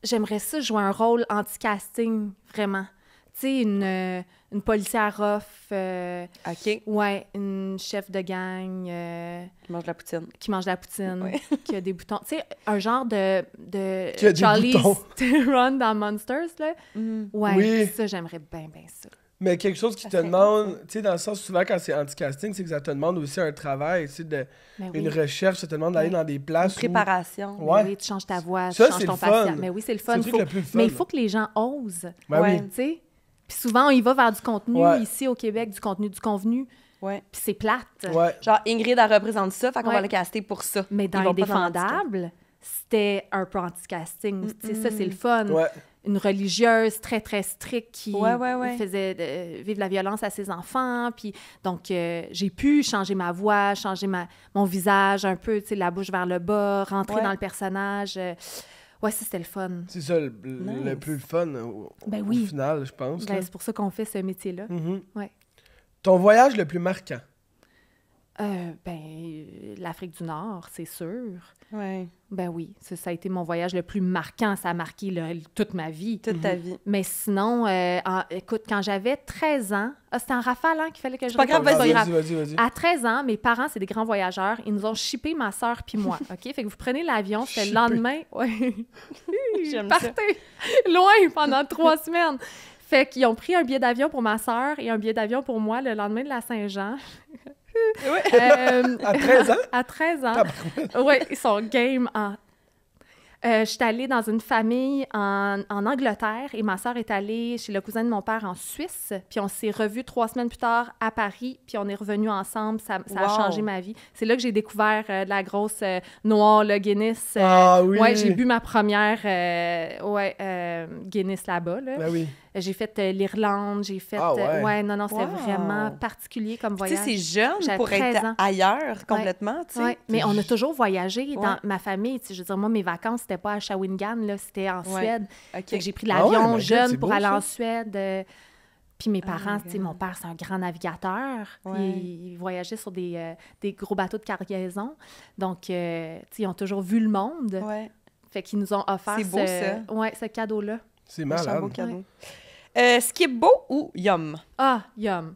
J'aimerais ça jouer un rôle anti-casting, vraiment. Tu sais, une policière off, OK. ouais, une chef de gang Tu manges de la poutine. qui mange de la poutine, Ouais. qui a des boutons. Tu sais, un genre de Qui a des Charlie's boutons. Theron dans Monsters, là. Ouais, Oui. ça, j'aimerais bien, bien ça. Mais quelque chose qui Ça te serait demande, tu sais, dans le sens, souvent, quand c'est anti-casting, c'est que ça te demande aussi un travail, tu sais, Mais une oui. recherche, ça te demande d'aller Ouais. dans des places où... Préparation. Mais Ouais. oui, tu changes ta voix, Ça, tu changes c'est ton le fun. patient. Mais oui, c'est le C'est fun. le truc le plus fun. Mais il faut que les gens osent. Ben Ouais. oui. Tu sais? Puis souvent, on y va vers du contenu, Ouais. ici au Québec, du contenu du convenu. Ouais. Puis c'est plate. Ouais. Genre, Ingrid, elle représente ça, fait qu'on Ouais. va le caster pour ça. Mais dans Ils vont pas dans Indéfendable, c'était un peu anti-casting. Tu sais, ça, c'est le fun. Ouais. Une religieuse très, très stricte qui Ouais. faisait vivre la violence à ses enfants. Puis, donc, j'ai pu changer ma voix, changer mon visage un peu, tu sais, la bouche vers le bas, rentrer dans le personnage. Ouais, ça, c'était le fun. C'est ça le plus fun au final, je pense. Ben, c'est pour ça qu'on fait ce métier-là. Ouais. Ton voyage le plus marquant? L'Afrique du Nord, c'est sûr. Ouais. Ben oui, ça a été mon voyage le plus marquant. Ça a marqué toute ma vie. Toute ta vie. Mais sinon, écoute, quand j'avais 13 ans... c'était en rafale qu'il fallait que je... Pas grave, vas-y. À 13 ans, mes parents, c'est des grands voyageurs. Ils nous ont shippé ma sœur puis moi, OK? Fait que vous prenez l'avion, c'était le lendemain. Ouais. J'aime ça. Partez loin pendant 3 semaines. Fait qu'ils ont pris un billet d'avion pour ma sœur et un billet d'avion pour moi le lendemain de la Saint-Jean. À 13 ans? À 13 ans. Oui, ils sont game en... je suis allée dans une famille en Angleterre et ma sœur est allée chez le cousin de mon père en Suisse. Puis on s'est revus 3 semaines plus tard à Paris. Puis on est revenus ensemble. Ça a changé ma vie. C'est là que j'ai découvert de la grosse noire, le Guinness. Ah oui! Ouais, j'ai bu ma première Guinness là-bas. Là. Ben oui. J'ai fait l'Irlande, j'ai fait... non, c'était vraiment particulier comme voyage. Tu sais, c'est jeune J'avais pour 13 être ans. ailleurs complètement, tu sais. Ouais. Mais on a toujours voyagé dans ma famille. Tu sais, je veux dire, moi, mes vacances, c'était pas à Shawinigan, là, c'était en Suède. OK. Fait que j'ai pris l'avion jeune c'est pour beau, aller ça. en Suède. Puis mes parents, tu sais, mon père, c'est un grand navigateur. Il voyageait sur des gros bateaux de cargaison. Donc, tu sais, ils ont toujours vu le monde. Ouais. Fait qu'ils nous ont offert C'est beau, ça. Ouais, ce cadeau-là. C'est Un malade. beau cadeau. Skip beau ou yum? Ah, yum.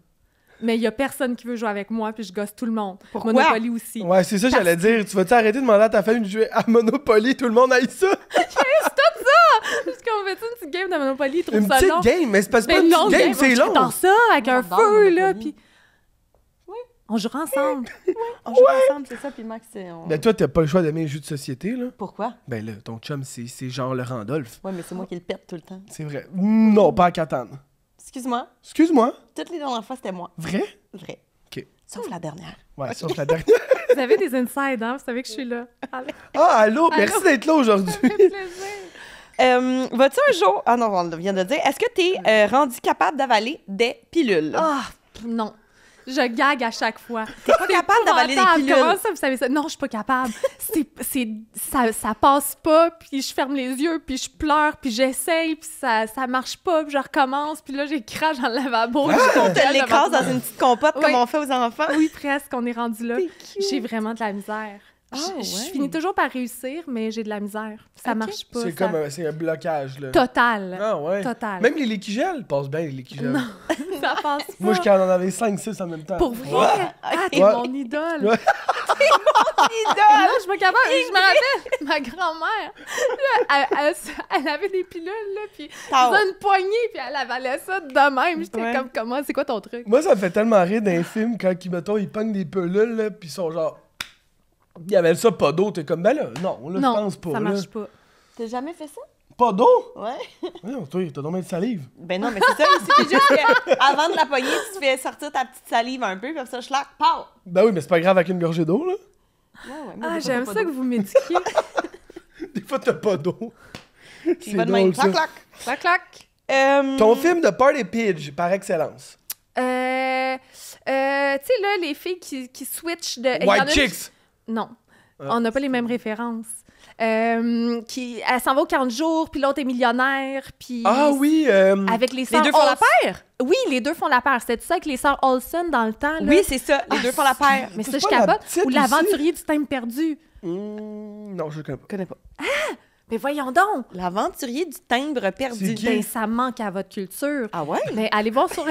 Mais il y a personne qui veut jouer avec moi, puis je gosse tout le monde. Pourquoi? Monopoly aussi. Ouais, c'est ça, j'allais dire. Tu vas-tu arrêter de demander à ta famille de jouer à Monopoly? Tout le monde aille ça! Parce qu'on fait une petite game de Monopoly, ils trouvent Une ça petite long. game, mais c'est pas Mais une non, petite game, c'est long! Dans ça, avec un J'adore feu, là, Monopoly. puis... On joue ensemble. On joue ensemble, c'est ça, puis Max, c'est... Ben toi, t'as pas le choix d'aimer les jeux de société, là. Pourquoi? Ben là, ton chum, c'est genre le Randolph. Ouais, mais c'est moi qui le pète tout le temps. C'est vrai. Non, pas à Catan. Excuse-moi, Excuse-moi. toutes les dernières fois, c'était moi. Vrai? Vrai. OK. Sauf la dernière. Ouais, sauf la dernière. Vous avez des insides, hein? Vous savez que je suis là. Allez, Ah, allô, merci d'être là aujourd'hui. ça fait plaisir. Vas-tu un jour... Ah non, on vient de dire. Est-ce que t'es rendu capable d'avaler des pilules? Ah, non. Je gague à chaque fois. T'es pas capable d'avaler des Épouvantable. pilules? Comment ça, vous savez ça? Non, je suis pas capable. Ça passe pas, puis je ferme les yeux, puis je pleure, puis j'essaye, puis ça marche pas, puis je recommence, puis là, j'écrache dans le lavabo. On te l'écrase dans une petite compote comme Oui. on fait aux enfants? Oui, presque, on est rendu là. T'es cute. J'ai vraiment de la misère. Ah, Je ouais. finis toujours par réussir, mais j'ai de la misère. Ça Ok. marche pas. C'est ça... comme c'est un blocage, là. Total. Ah ouais. Total. Même les liquigels passent bien, les liquigels. Non, ça passe pas. Moi, je en avais 5-6 en même temps. Pour vrai? Ouais. Ah, t'es Ouais. mon idole. Ouais. Non, je suis pas capable. Je me rappelle, ma grand-mère, elle avait des pilules, là, puis elle Tao. faisait une poignée, puis elle avalait ça de même. J'étais Ouais. comme, comment? C'est quoi ton truc? Moi, ça me fait tellement rire d'un film quand, mettons, ils pognent des pilules, là, pis ils sont genre... Ils avaient ça, pas d'eau. T'es comme, ben là, non, là, Non, je pense pas, ça là. marche pas. T'as jamais fait ça? Pas d'eau? Ouais. Non, toi, t'as donc bien de salive. Ben non, mais c'est ça, il suffit juste qu'avant de la poignée, tu te fais sortir ta petite salive un peu, comme ça, schlac, pow! Ben oui, mais c'est pas grave avec une gorgée d'eau, là. Ouais, Ah, j'aime ça que vous m'éduquiez. Des fois, t'as pas d'eau. Il va de même, clac, clac. Clac, clac. Ton film de Party Pidge, par excellence. Tu sais, là, les filles qui switchent de... il y en a White une Chicks! Non. Ah. On n'a pas les mêmes références. Elle s'en va au 40 jours, puis l'autre est millionnaire, puis... Ah oui! Avec les Les sœurs deux font la Olsen. paire? Oui, les deux font la paire. C'était ça avec les sœurs Olsen dans le temps, là? Oui, c'est ça, les deux font la paire. Mais C'est ça, je pas la capote. petite Ou l'aventurier du thème perdu. Non, je connais pas. Je connais pas. Mais voyons donc! L'aventurier du timbre perdu. C'est qui? Ben, ça manque à votre culture. Ah ouais? Mais allez voir sur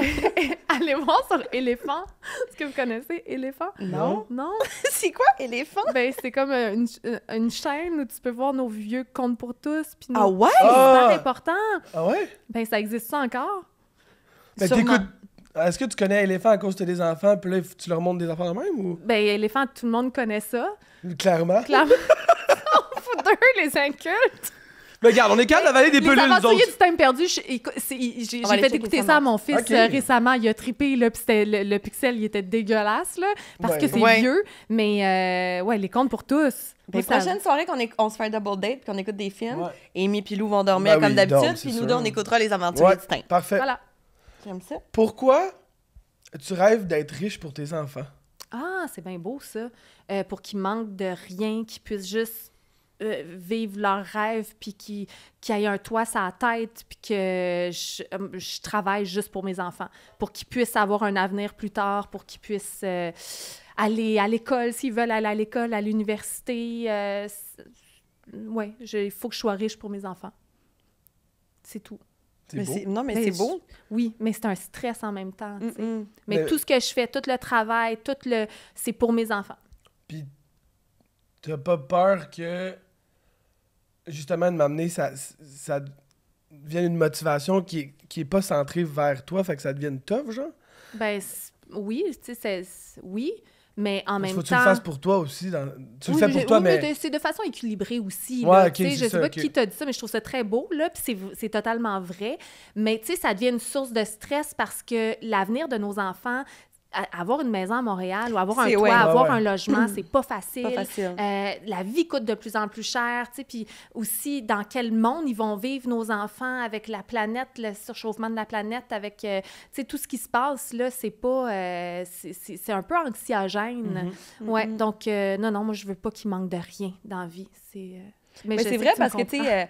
Éléphant. Est-ce que vous connaissez Éléphant? Non. Non? C'est quoi, éléphant? Ben, c'est comme une chaîne où tu peux voir nos vieux contes pour tous. Puis Ah ouais? C'est Ah! super important. Ah ouais? Ben, ça existe ça encore? Ben Sûrement. t'écoutes... Est-ce que tu connais Éléphant à cause que t'as des enfants, puis là, tu leur montres des affaires de même, ou... Ben, Éléphant, tout le monde connaît ça. Clairement. Clairement. On fout d'eux, les incultes. Mais regarde, on est capable d'avaler des Les pilules, nous aventuriers autres. du temps perdu, j'ai On va aller fait checker écouter ça ça à mon fils Ok. récemment. Il a trippé, là, puis c'était le pixel, il était dégueulasse, là, parce que c'est vieux. Mais ouais, les contes pour tous. Ben, Ça- prochaine soirée on se fait un double date puis qu'on écoute des films, Ouais. Amy et Lou vont dormir Ben comme oui, ils dorment, d'habitude, c'est puis nous sûr. deux, on écoutera les aventures Ouais, du temps. parfait. Voilà. J'aime ça. Pourquoi tu rêves d'être riche pour tes enfants? Ah, c'est bien beau, ça. Pour qu'ils manquent de rien, qu'ils puissent juste vivre leurs rêves, puis qu'ils aient un toit sur la tête, puis que je travaille juste pour mes enfants, pour qu'ils puissent avoir un avenir plus tard, pour qu'ils puissent aller à l'école, s'ils veulent aller à l'école, à l'université. Oui, il faut que je sois riche pour mes enfants. C'est tout. C'est beau. Non, mais c'est beau. Oui, mais c'est un stress en même temps. tu sais. Mm-mm. Mais Mais- tout ce que je fais, tout le travail, c'est pour mes enfants. Puis, t'as pas peur que, justement, de m'amener, ça devienne une motivation qui est pas centrée vers toi, fait que ça devienne tough, genre? Ben oui, tu sais, oui, mais en même Faut que tu temps... le fasses pour toi aussi. Tu le Oui, fais pour toi, oui, mais... c'est de façon équilibrée aussi. Ouais, là, ok, tu sais, c'est je sais ça, pas ok. qui t'a dit ça, mais je trouve ça très beau, là, puis c'est totalement vrai. Mais tu sais, ça devient une source de stress parce que l'avenir de nos enfants, avoir une maison à Montréal ou avoir un C'est- toit, ouais. avoir Ouais, ouais. un logement, c'est pas facile. Pas facile. La vie coûte de plus en plus cher, tu sais, puis aussi dans quel monde ils vont vivre nos enfants avec la planète, le surchauffement de la planète, avec, tu sais, tout ce qui se passe, là, c'est pas... c'est un peu anxiogène. Ouais, donc, non, moi, je veux pas qu'il manque de rien dans la vie. Mais je c'est sais vrai tu me parce que, tu comprends. sais,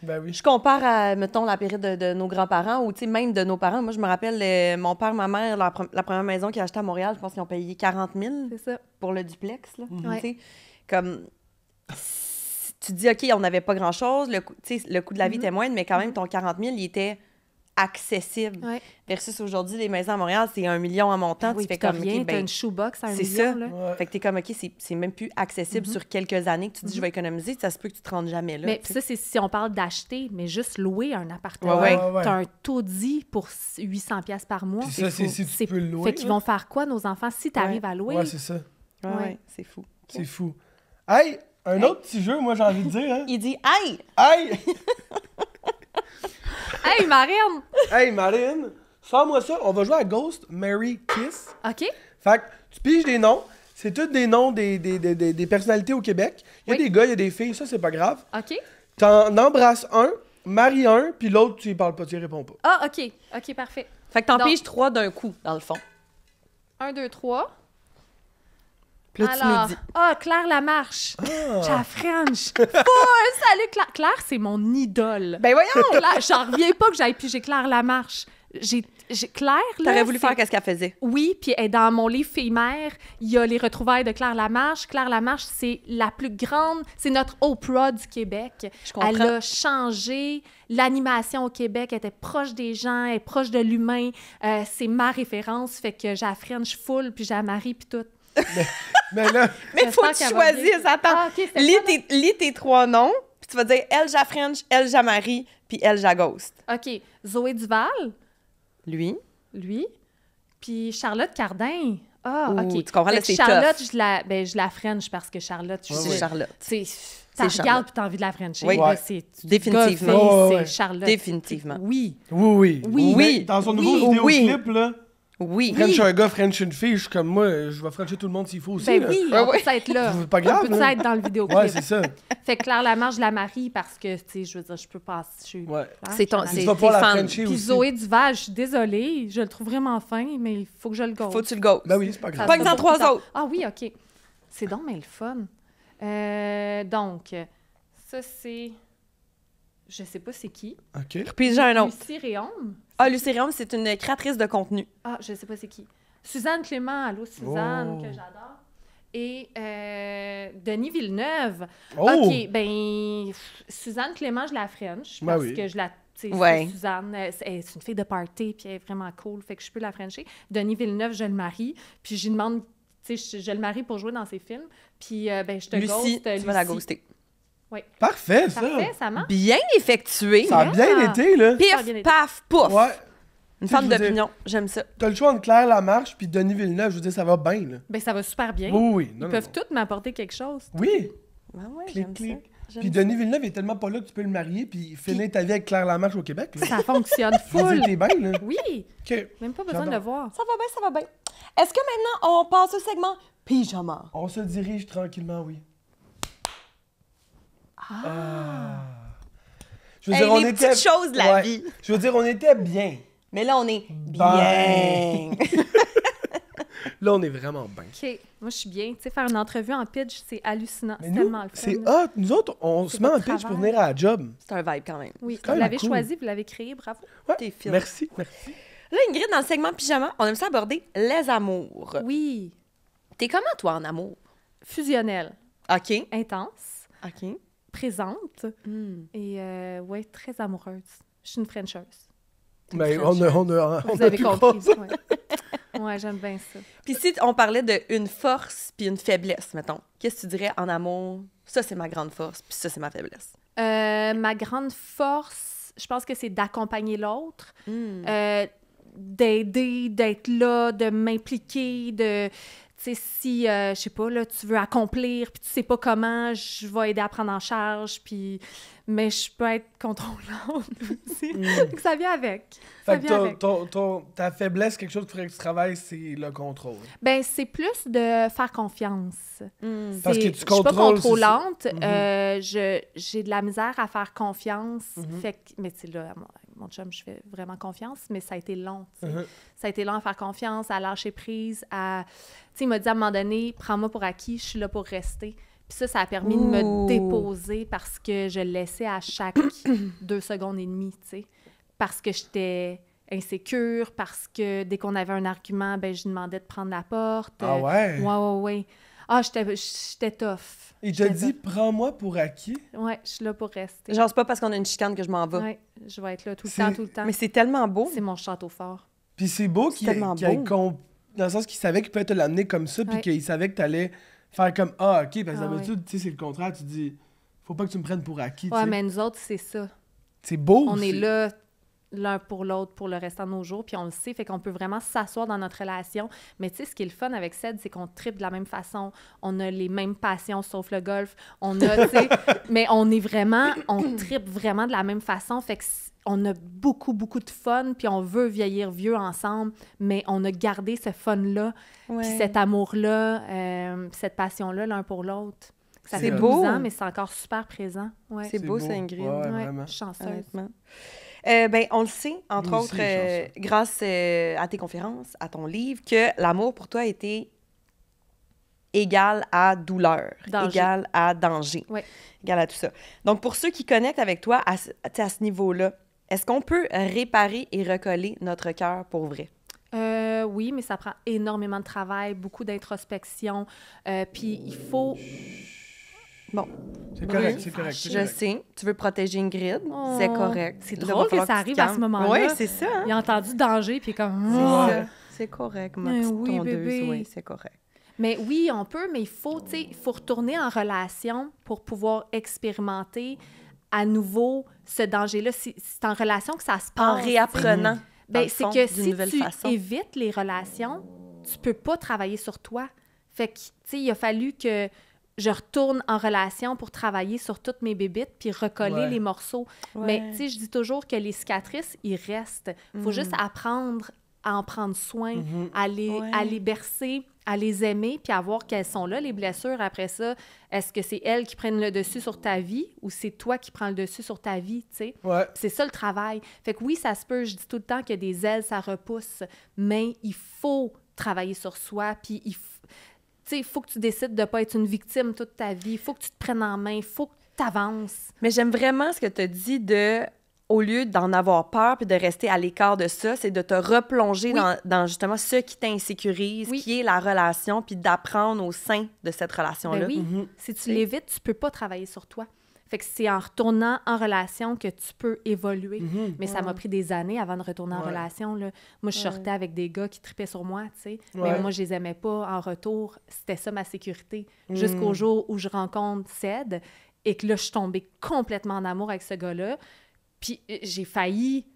Ben oui. je compare à, mettons, la période de nos grands-parents ou, tu sais, même de nos parents. Moi, je me rappelle, mon père, ma mère, la première maison qu'ils ont achetée à Montréal, je pense qu'ils ont payé 40 000 C'est ça. pour le duplex, là. Ouais. Tu sais, comme... Tu te dis, OK, on n'avait pas grand-chose, le coût de la vie était moindre, mais quand même, ton 40 000, il était accessible. Ouais. Versus aujourd'hui, les maisons à Montréal, c'est 1 million en montant. Oui, tu fais puis t'as comme, rien, OK, t'as ben, une shoebox à 1 c'est million, ça. là. Ouais. fait que t'es comme, OK, c'est même plus accessible sur quelques années que tu dis, je vais économiser, ça se peut que tu te rendes jamais là. Mais tu sais. ça, c'est si on parle d'acheter, mais juste louer un appartement. Ouais, ouais. T'as un taudis pour 800 pièces par mois. Puis ça, c'est si tu peux le louer. Fait qu'ils là. vont faire quoi, nos enfants, si tu arrives à louer? Ouais, c'est ça. Ouais, Ouais. ouais, c'est fou. C'est fou. Hey, un autre petit jeu, moi, j'ai envie de dire, hein? Il dit, hey! Hey! Hey, Marine! Hey, Marine, sors-moi ça. On va jouer à Ghost, Mary, Kiss. OK? Fait que tu piges des noms. C'est tous des noms des personnalités au Québec. Il y a Oui. des gars, il y a des filles. Ça, c'est pas grave. OK? T'en embrasses un, maries un, puis l'autre, tu y parles pas, tu y réponds pas. Ah, OK. OK, parfait. Fait que t'en Donc- piges 3 d'un coup, dans le fond. 1, 2, 3. Puis là, tu Alors, nous dis. Claire Lamarche. Ah. Cha French. Salut, Claire. Claire, c'est mon idole. Ben voyons! Claire, j'en reviens pas que j'aille piger Claire Lamarche. Claire, là... T'aurais voulu c'est- faire qu'est-ce qu'elle faisait. Oui, puis elle est dans mon livre Fille-mère, il y a les retrouvailles de Claire Lamarche. Claire Lamarche, c'est la plus grande, c'est notre Oprah du Québec. Je comprends. Elle a changé l'animation au Québec, elle était proche des gens, elle est proche de l'humain. C'est ma référence, fait que j'ai la French full, puis j'ai la Marie, puis tout. Mais là, Mais faut J'espère que tu qu'elle va bien. choisisses. Attends. Ah, OK, c'est Lis tes 3 noms, puis tu vas dire elle, ja French, elle, ja Marie, puis elle, ja Ghost. OK, Zoé Duval, Lui. lui, puis Charlotte Cardin. Ah, Ouh, OK. tu comprends, là, Fait que c'est Charlotte, tough. je la French parce que Charlotte, je C'est sais, Charlotte. tu Charlotte. regardes puis t'as envie de la Frencher. Oui. Là, Ouais. c'est Définitivement. gars, fille, Ouais, c'est ouais. Charlotte. Définitivement. Oui. oui. Oui. Mais dans son nouveau Oui. vidéoclip, là, Oui. French un gars, French une fille, je suis comme moi, je vais Frencher tout le monde s'il faut aussi. Ben là. oui, Ouais, on ouais. peut être là. C'est pas grave, On peut là. être dans le vidéoclip. Ouais, c'est ça. Fait que Claire Lamarche, je la marie parce que, tu sais, je veux dire, je peux pas... Ouais. C'est ton- je c'est- Tu vas pouvoir tes la fans. Frencher Puis aussi. Zoé Duval, je suis désolée, je le trouve vraiment fin, mais il faut que je le gosse. Faut que tu le gosses. Ben oui, c'est pas grave. Pas que dans 3 autres. Ah oui, OK. C'est donc mais le fun. Donc, ça, c'est... Je sais pas c'est qui. OK. Puis j'ai un autre. Lucie Réaume. Ah, Lucie Réaume, c'est une créatrice de contenu. Ah, je sais pas c'est qui. Suzanne Clément, allô Suzanne, Oh. que j'adore. Et Denis Villeneuve. Oh! OK, ben Suzanne Clément, je la French Ben parce oui. que je la... tu sais, Ouais. Suzanne, c'est une fille de party, puis elle est vraiment cool, fait que je peux la Frencher. Denis Villeneuve, je le marie, puis j'y demande... Tu sais, je le marie pour jouer dans ses films. Puis, ben, je te Lucie, ghost, tu vas la ghoster. Parfait, ça. Parfait, ça marche. Bien effectué. Ça a bien Ah. été, là. Ça a bien Pif, été. paf, pouf. Ouais. Une Tu sais, femme je veux dire- d'opinion. J'aime ça. T'as le choix entre Claire Lamarche puis Denis Villeneuve. Je veux dire, ça va bien, là. Ben, ça va super bien. Oui, oui. Ils Non, peuvent non. toutes m'apporter quelque chose. Oui. Ouais, ouais, Clic, j'aime clic. ça. Puis Denis Villeneuve est tellement pas là que tu peux le marier puis finir ta vie avec Claire Lamarche au Québec. Là. Ça fonctionne full. T'es bien, là. Oui. OK. Même pas besoin de le voir. Ça va bien. Est-ce que maintenant, on passe au segment pyjama? On se dirige tranquillement, oui. Je veux dire, on les était... petites choses de la vie. Je veux dire, on était bien. Mais là, on est Ben. bien. Là, on est vraiment bien. OK. Moi, je suis bien. Tu sais, faire une entrevue en pitch, c'est hallucinant. Mais C'est nous, tellement le fun. c'est là. hot. Nous autres, on se C'est met en votre pitch pour travail. venir à la job. C'est un vibe quand même. Oui, quand vous même l'avez cool. choisi, vous l'avez créé, bravo. Ouais. T'es fine. Merci. Là, Ingrid, dans le segment pyjama, on aime ça aborder les amours. Oui. T'es comment, toi, en amour? Fusionnelle, OK. intense, OK. présente et, ouais, très amoureuse. Je suis une Frencheuse. Mais on a Vous pu avez compris. croire. Ouais, j'aime bien ça. Puis si on parlait d'une force puis une faiblesse, mettons, qu'est-ce que tu dirais en amour? Ça, c'est ma grande force, puis ça, c'est ma faiblesse. Ma grande force, je pense que c'est d'accompagner l'autre, d'aider, d'être là, de m'impliquer, de... Tu sais, si, je sais pas, là, tu veux accomplir, puis tu sais pas comment, je vais aider à prendre en charge, puis... Mais je peux être contrôlante aussi. Donc, ça vient avec. Ça Fait que vient avec. ta faiblesse, quelque chose qu'il faudrait que tu travailles, c'est le contrôle. Ben, c'est plus de faire confiance. Parce que tu Je suis pas contrôles, c'est ça. contrôlante. J'ai de la misère à faire confiance. Fait que, mais tu sais, là, mon chum, je fais vraiment confiance, mais ça a été long. Tu sais. Ça a été long à faire confiance, à lâcher prise, à... Tu sais, il m'a dit à un moment donné, prends-moi pour acquis, je suis là pour rester. Puis ça a permis de me déposer parce que je le laissais à chaque 2 secondes et demie, tu sais. Parce que j'étais insécure, parce que dès qu'on avait un argument, ben je demandais de prendre la porte. Ah ouais? Ouais. Ah, j'étais tough. Il te dit, prends-moi pour acquis. Ouais, je suis là pour rester. Genre, c'est pas parce qu'on a une chicane que je m'en vais. Ouais, je vais être là tout le temps. Mais c'est tellement beau. C'est mon château fort. Puis c'est beau qu'il tellement ait beau. dans le sens qu'il savait qu'il pouvait te l'amener comme ça, puis Ouais. qu'il savait que t'allais faire comme « Ah, OK », parce que Ah, d'habitude, tu sais, c'est le contraire, tu dis « Faut pas que tu me prennes pour acquis », tu Ouais, sais. mais nous autres, c'est ça. C'est beau. On est là l'un pour l'autre pour le restant de nos jours, puis on le sait, fait qu'on peut vraiment s'asseoir dans notre relation. Mais tu sais, ce qui est le fun avec Ced, c'est qu'on tripe de la même façon, on a les mêmes passions, sauf le golf, on a, tu sais, mais on tripe vraiment de la même façon, fait que on a beaucoup, beaucoup de fun, puis on veut vieillir vieux ensemble, mais on a gardé ce fun-là, puis cet amour-là, cette passion-là, l'un pour l'autre. Ça C'est fait beau. 12 ans, mais c'est encore super présent. Ouais. C'est beau, ça, Ingrid. Ouais, Ouais, vraiment. je suis chanceuse. Honnêtement. Ben, on le sait, entre Nous aussi, autres, les chanceux. grâce à tes conférences, à ton livre, que l'amour pour toi était égal à douleur, Danger. égal à danger, Ouais. égal à tout ça. Donc, pour ceux qui connectent avec toi à ce niveau-là, est-ce qu'on peut réparer et recoller notre cœur pour vrai? Oui, mais ça prend énormément de travail, beaucoup d'introspection. Puis il faut... Bon, C'est correct, Oui, c'est correct. je sais, tu veux protéger Ingrid, Oh, c'est correct. c'est Là, drôle va falloir que ça tu arrive te à ce calmes. moment-là. Oui, c'est ça. Hein? Il a entendu danger, puis comme... C'est Ah! ça. C'est correct, ma Mais petite oui, tondeuse. bébé. Oui, c'est correct. Mais oui, on peut, mais il faut, tu sais, il faut retourner en relation pour pouvoir expérimenter à nouveau ce danger-là. C'est en relation que ça se passe. En réapprenant. dans Ben, le c'est fond, que d'une si nouvelle tu façon. évites les relations, tu peux pas travailler sur toi. Fait que, tu sais, il a fallu que je retourne en relation pour travailler sur toutes mes bébites puis recoller Ouais. les morceaux. Ouais. Mais, tu sais, je dis toujours que les cicatrices, ils restent. Il faut juste apprendre à en prendre soin, à les bercer, à les aimer, puis à voir qu'elles sont là, les blessures. Après ça, est-ce que c'est elles qui prennent le dessus sur ta vie ou c'est toi qui prends le dessus sur ta vie, tu sais? Ouais. C'est ça le travail. Fait que oui, ça se peut, je dis tout le temps que des ailes, ça repousse, mais il faut travailler sur soi, puis il faut que tu décides de ne pas être une victime toute ta vie, il faut que tu te prennes en main, il faut que tu avances. Mais j'aime vraiment ce que tu as dit de, au lieu d'en avoir peur puis de rester à l'écart de ça, c'est de te replonger Oui. dans justement ce qui t'insécurise, Oui. qui est la relation, puis d'apprendre au sein de cette relation-là. Ben oui, si tu l'évites, tu peux pas travailler sur toi. Fait que c'est en retournant en relation que tu peux évoluer. Mais ça m'a pris des années avant de retourner en Ouais. relation. Là. Moi, je sortais avec des gars qui tripaient sur moi, tu sais. Ouais. Mais moi, je les aimais pas. En retour, c'était ça ma sécurité. Jusqu'au jour où je rencontre Ced et que là, je suis tombée complètement en amour avec ce gars-là. Puis j'ai failli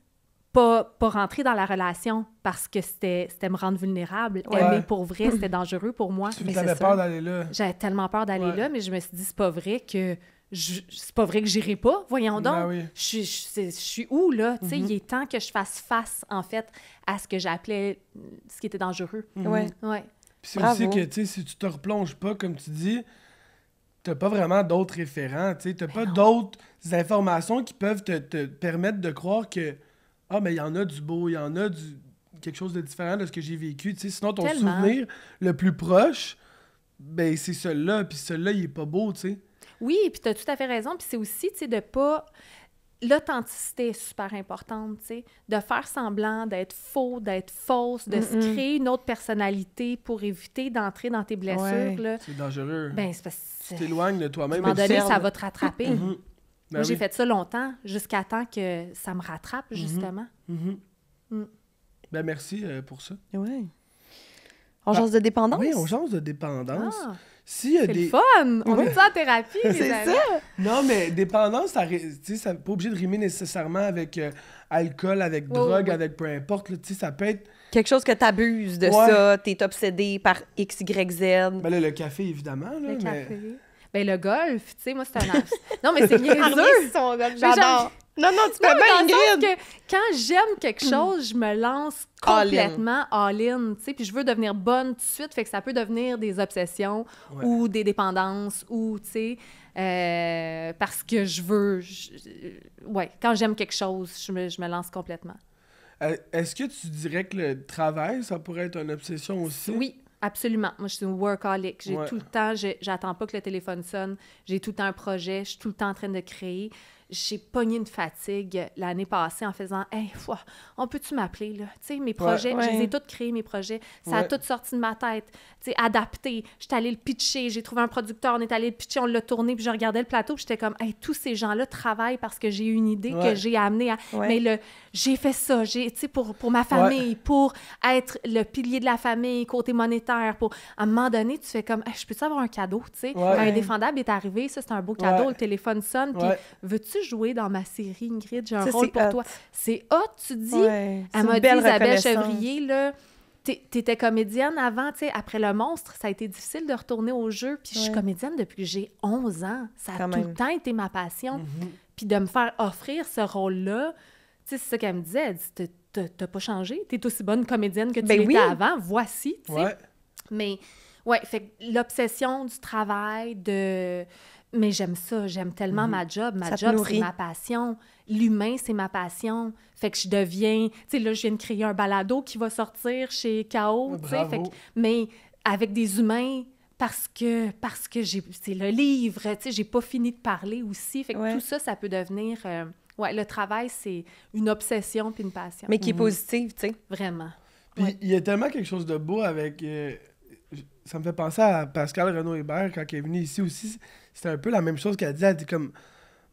pas rentrer dans la relation parce que c'était me rendre vulnérable. Ouais. Aimer pour vrai, c'était dangereux pour moi. Tu Mais avais c'est peur ça. d'aller là. J'avais tellement peur d'aller Ouais. là, mais je me suis dit, c'est pas vrai que c'est pas vrai que j'irai pas, voyons donc. Ben oui. Je suis où, là? Tu sais, il est temps que je fasse face, en fait, à ce que j'appelais ce qui était dangereux. Ouais. Ouais. Puis c'est aussi que, tu sais, si tu te replonges pas, comme tu dis, t'as pas vraiment d'autres référents, tu sais, t'as pas d'autres informations qui peuvent te permettre de croire que, mais il y en a du beau, il y en a quelque chose de différent de ce que j'ai vécu, tu sais. Sinon, ton souvenir le plus proche, ben c'est celui-là, puis celui-là, il est pas beau, tu sais. Oui, puis t'as tout à fait raison, puis c'est aussi, tu sais, de pas... L'authenticité est super importante, tu sais, de faire semblant, d'être faux, d'être fausse, de se créer une autre personnalité pour éviter d'entrer dans tes blessures, là. C'est dangereux. Ben, c'est parce que... Tu t'éloignes de toi-même. À un moment donné, ça va te rattraper. Ben Moi, j'ai fait ça longtemps, jusqu'à temps que ça me rattrape, justement. Ben, merci pour ça. Ouais. On jase de dépendance? Oui, on jase de dépendance. Ah, S'il y a c'est le fun! On est en thérapie, les C'est amis. ça! Non, mais dépendance, ça n'est pas obligé de rimer nécessairement avec alcool, avec drogue, avec peu importe. Là, ça peut être... Quelque chose que t'abuses de ça, t'es obsédé par X, Y, Z. Ben là, le café, évidemment. Là, Le café. Ben, le golf, tu sais, moi, c'est un... Non, mais c'est niaiseux! Arnie, son golf, j'adore! Non, tu fais bien, Ingrid! Que quand j'aime quelque chose, je me lance complètement all-in, tu sais, puis je veux devenir bonne tout de suite, fait que ça peut devenir des obsessions ou des dépendances ou, tu sais, parce que je veux... quand j'aime quelque chose, je me lance complètement. Est-ce que tu dirais que le travail, ça pourrait être une obsession aussi? Oui, absolument. Moi, je suis une workaholic. J'ai tout le temps... J'attends pas que le téléphone sonne. J'ai tout le temps un projet. Je suis tout le temps en train de créer. J'ai pogné une fatigue l'année passée en faisant « Hey, on peut-tu m'appeler, là? » Tu sais, mes projets, je les ai tous créés, mes projets. Ça a tout sorti de ma tête. Tu sais, adapté. J'étais allée le pitcher. J'ai trouvé un producteur. On est allé le pitcher. On l'a tourné. Puis je regardais le plateau. Puis j'étais comme « Hey, tous ces gens-là travaillent parce que j'ai eu une idée que j'ai amenée à... » Mais j'ai fait ça, tu sais, pour ma famille, pour être le pilier de la famille, côté monétaire. À un moment donné, tu fais comme hey, « Je peux-tu avoir un cadeau? » Tu sais, Indéfendable est arrivé. Ça, c'est un beau cadeau. Le téléphone sonne. Puis veux-tu jouer dans ma série, Ingrid? J'ai un rôle pour toi. C'est hot, tu dis. Elle m'a dit, Isabelle Chevrier, là, t'étais comédienne avant, tu sais, après Le Monstre, ça a été difficile de retourner au jeu, puis je suis comédienne depuis que j'ai 11 ans. Ça a tout le temps été ma passion. Puis de me faire offrir ce rôle-là, tu sais, c'est ça qu'elle me disait. Elle dit, t'as pas changé? T'es aussi bonne comédienne que tu l'étais avant. Voici, tu sais. Mais, fait que l'obsession du travail, Mais j'aime ça, j'aime tellement ma job. Ma job, c'est ma passion. L'humain, c'est ma passion. Fait que je deviens... Tu sais, là, je viens de créer un balado qui va sortir chez K.O., tu sais. Mais avec des humains, parce que c'est le livre, tu sais, j'ai pas fini de parler aussi. Fait que tout ça, ça peut devenir... le travail, c'est une obsession puis une passion. Mais qui est positive, tu sais. Vraiment. Puis il y a tellement quelque chose de beau avec... ça me fait penser à Pascal Renaud-Hébert quand elle est venue ici aussi. C'était un peu la même chose qu'elle disait. Elle était comme...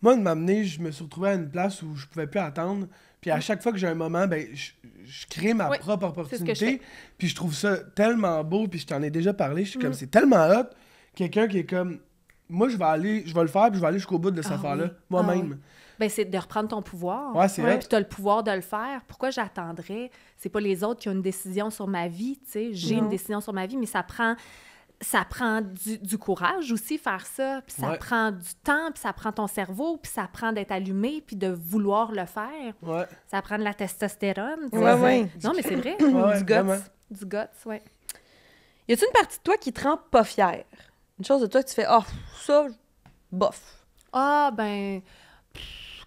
Moi, de m'amener, je me suis retrouvé à une place où je pouvais plus attendre. Puis à chaque fois que j'ai un moment, ben je crée ma propre opportunité. Puis je trouve ça tellement beau. Puis je t'en ai déjà parlé. Je suis comme, c'est tellement hot. Quelqu'un qui est comme... Moi, je vais le faire, puis je vais aller jusqu'au bout de cette affaire-là, moi-même. Ben, c'est de reprendre ton pouvoir. Ouais, c'est vrai. Puis tu as le pouvoir de le faire. Pourquoi j'attendrais? C'est pas les autres qui ont une décision sur ma vie, tu sais. J'ai une décision sur ma vie, mais ça prend du courage aussi, faire ça. Puis ça prend du temps, puis ça prend ton cerveau, puis ça prend d'être allumé, puis de vouloir le faire. Ça prend de la testostérone. Non, mais c'est vrai. Du guts. Du guts, Y a-t-il une partie de toi qui te rend pas fière? Une chose de toi que tu fais, ça, bof.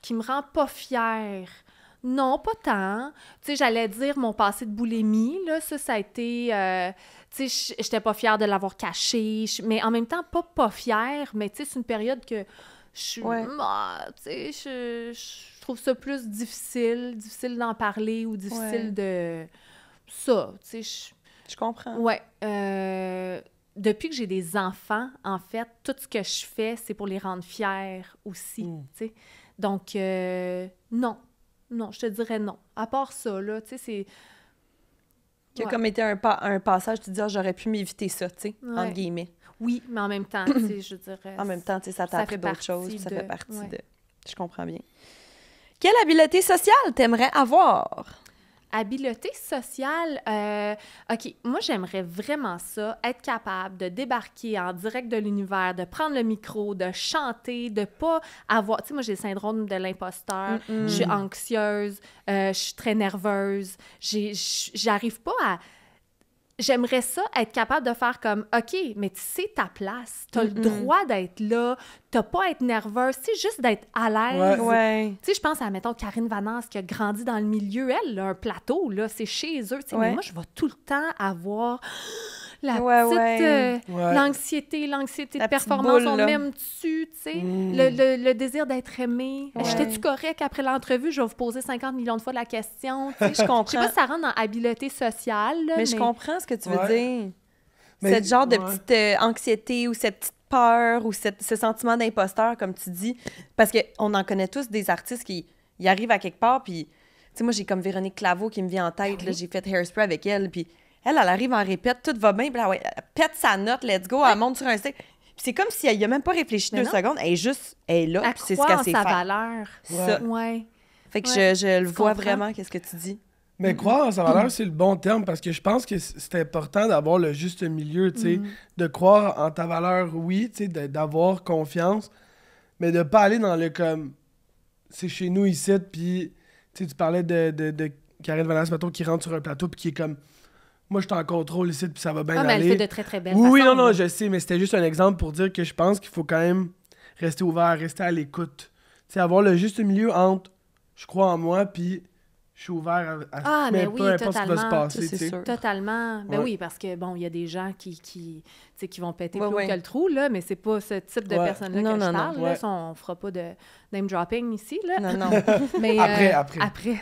Qui me rend pas fière. Non, pas tant. Tu sais, j'allais dire mon passé de boulimie, là, ça a été... tu sais, j'étais pas fière de l'avoir caché, mais en même temps, pas fière, mais tu sais, c'est une période que je suis... tu sais, je trouve ça plus difficile d'en parler ou difficile de... Ça, tu sais... Je comprends. Depuis que j'ai des enfants, en fait, tout ce que je fais, c'est pour les rendre fiers aussi, tu sais. Donc, non, je te dirais non. À part ça, là, tu sais, c'est... Qui a comme été un passage, tu te dis, j'aurais pu m'éviter ça, tu sais, entre guillemets. Oui, mais en même temps, tu sais, je dirais... En même temps, tu sais, ça t'a appris d'autres choses, ça fait partie de... Je comprends bien. Quelle habileté sociale t'aimerais avoir? Habileté sociale, OK, moi, j'aimerais vraiment ça, être capable de débarquer en direct de l'univers, de prendre le micro, de chanter, de pas avoir... Tu sais, moi, j'ai le syndrome de l'imposteur, je suis anxieuse, je suis très nerveuse, j'arrive pas à... J'aimerais ça, être capable de faire comme, OK, mais tu sais ta place, t'as le droit d'être là, t'as pas à être nerveuse, tu sais, juste d'être à l'aise. Ouais. Tu sais, je pense à, mettons, Karine Vanasse qui a grandi dans le milieu, elle, là, un plateau, là, c'est chez eux, tu sais, mais moi, je vais tout le temps avoir la petite... l'anxiété de performance, on m'aime dessus, tu sais, le désir d'être aimé. J'étais-tu correct après l'entrevue? Je vais vous poser 50 millions de fois la question, tu sais. Je comprends. Je sais pas si ça rentre dans habileté sociale, là, mais je comprends ce que tu veux dire. Cette genre de petite anxiété ou cette petite peur ou ce sentiment d'imposteur, comme tu dis. Parce qu'on en connaît tous des artistes qui y arrivent à quelque part, puis... Tu sais, moi, j'ai comme Véronique Claveau qui me vient en tête. Là, j'ai fait Hairspray avec elle, puis elle arrive en répète, tout va bien, puis elle pète sa note, let's go, elle monte sur un stage. Puis c'est comme si elle n'y a même pas réfléchi 2 secondes, elle est là, puis c'est ce qu'elle sait faire. sa valeur. Ça. Ouais. Fait que je le vois vraiment, qu'est-ce que tu dis. Mais croire en sa valeur, c'est le bon terme, parce que je pense que c'est important d'avoir le juste milieu, tu sais, de croire en ta valeur, oui, tu sais, d'avoir confiance, mais de pas aller dans le comme, c'est chez nous ici, puis, tu sais, tu parlais de Karine Vanasse, mettons, qui rentre sur un plateau, puis qui est comme, moi, je suis en contrôle ici, puis ça va bien aller. Mais elle fait de très, très belles Oui, façons, non, je sais, mais c'était juste un exemple pour dire que je pense qu'il faut quand même rester ouvert, rester à l'écoute. Tu sais, avoir le juste milieu entre je crois en moi, puis je suis ouvert à mais peu importe ce qui va se passer. C'est sûr. Totalement. Ben oui, parce que, bon, il y a des gens qui vont péter plus haut que le trou, là, mais c'est pas ce type de personne-là que je parle. Là. On fera pas de name-dropping ici, là. Non. Mais, après.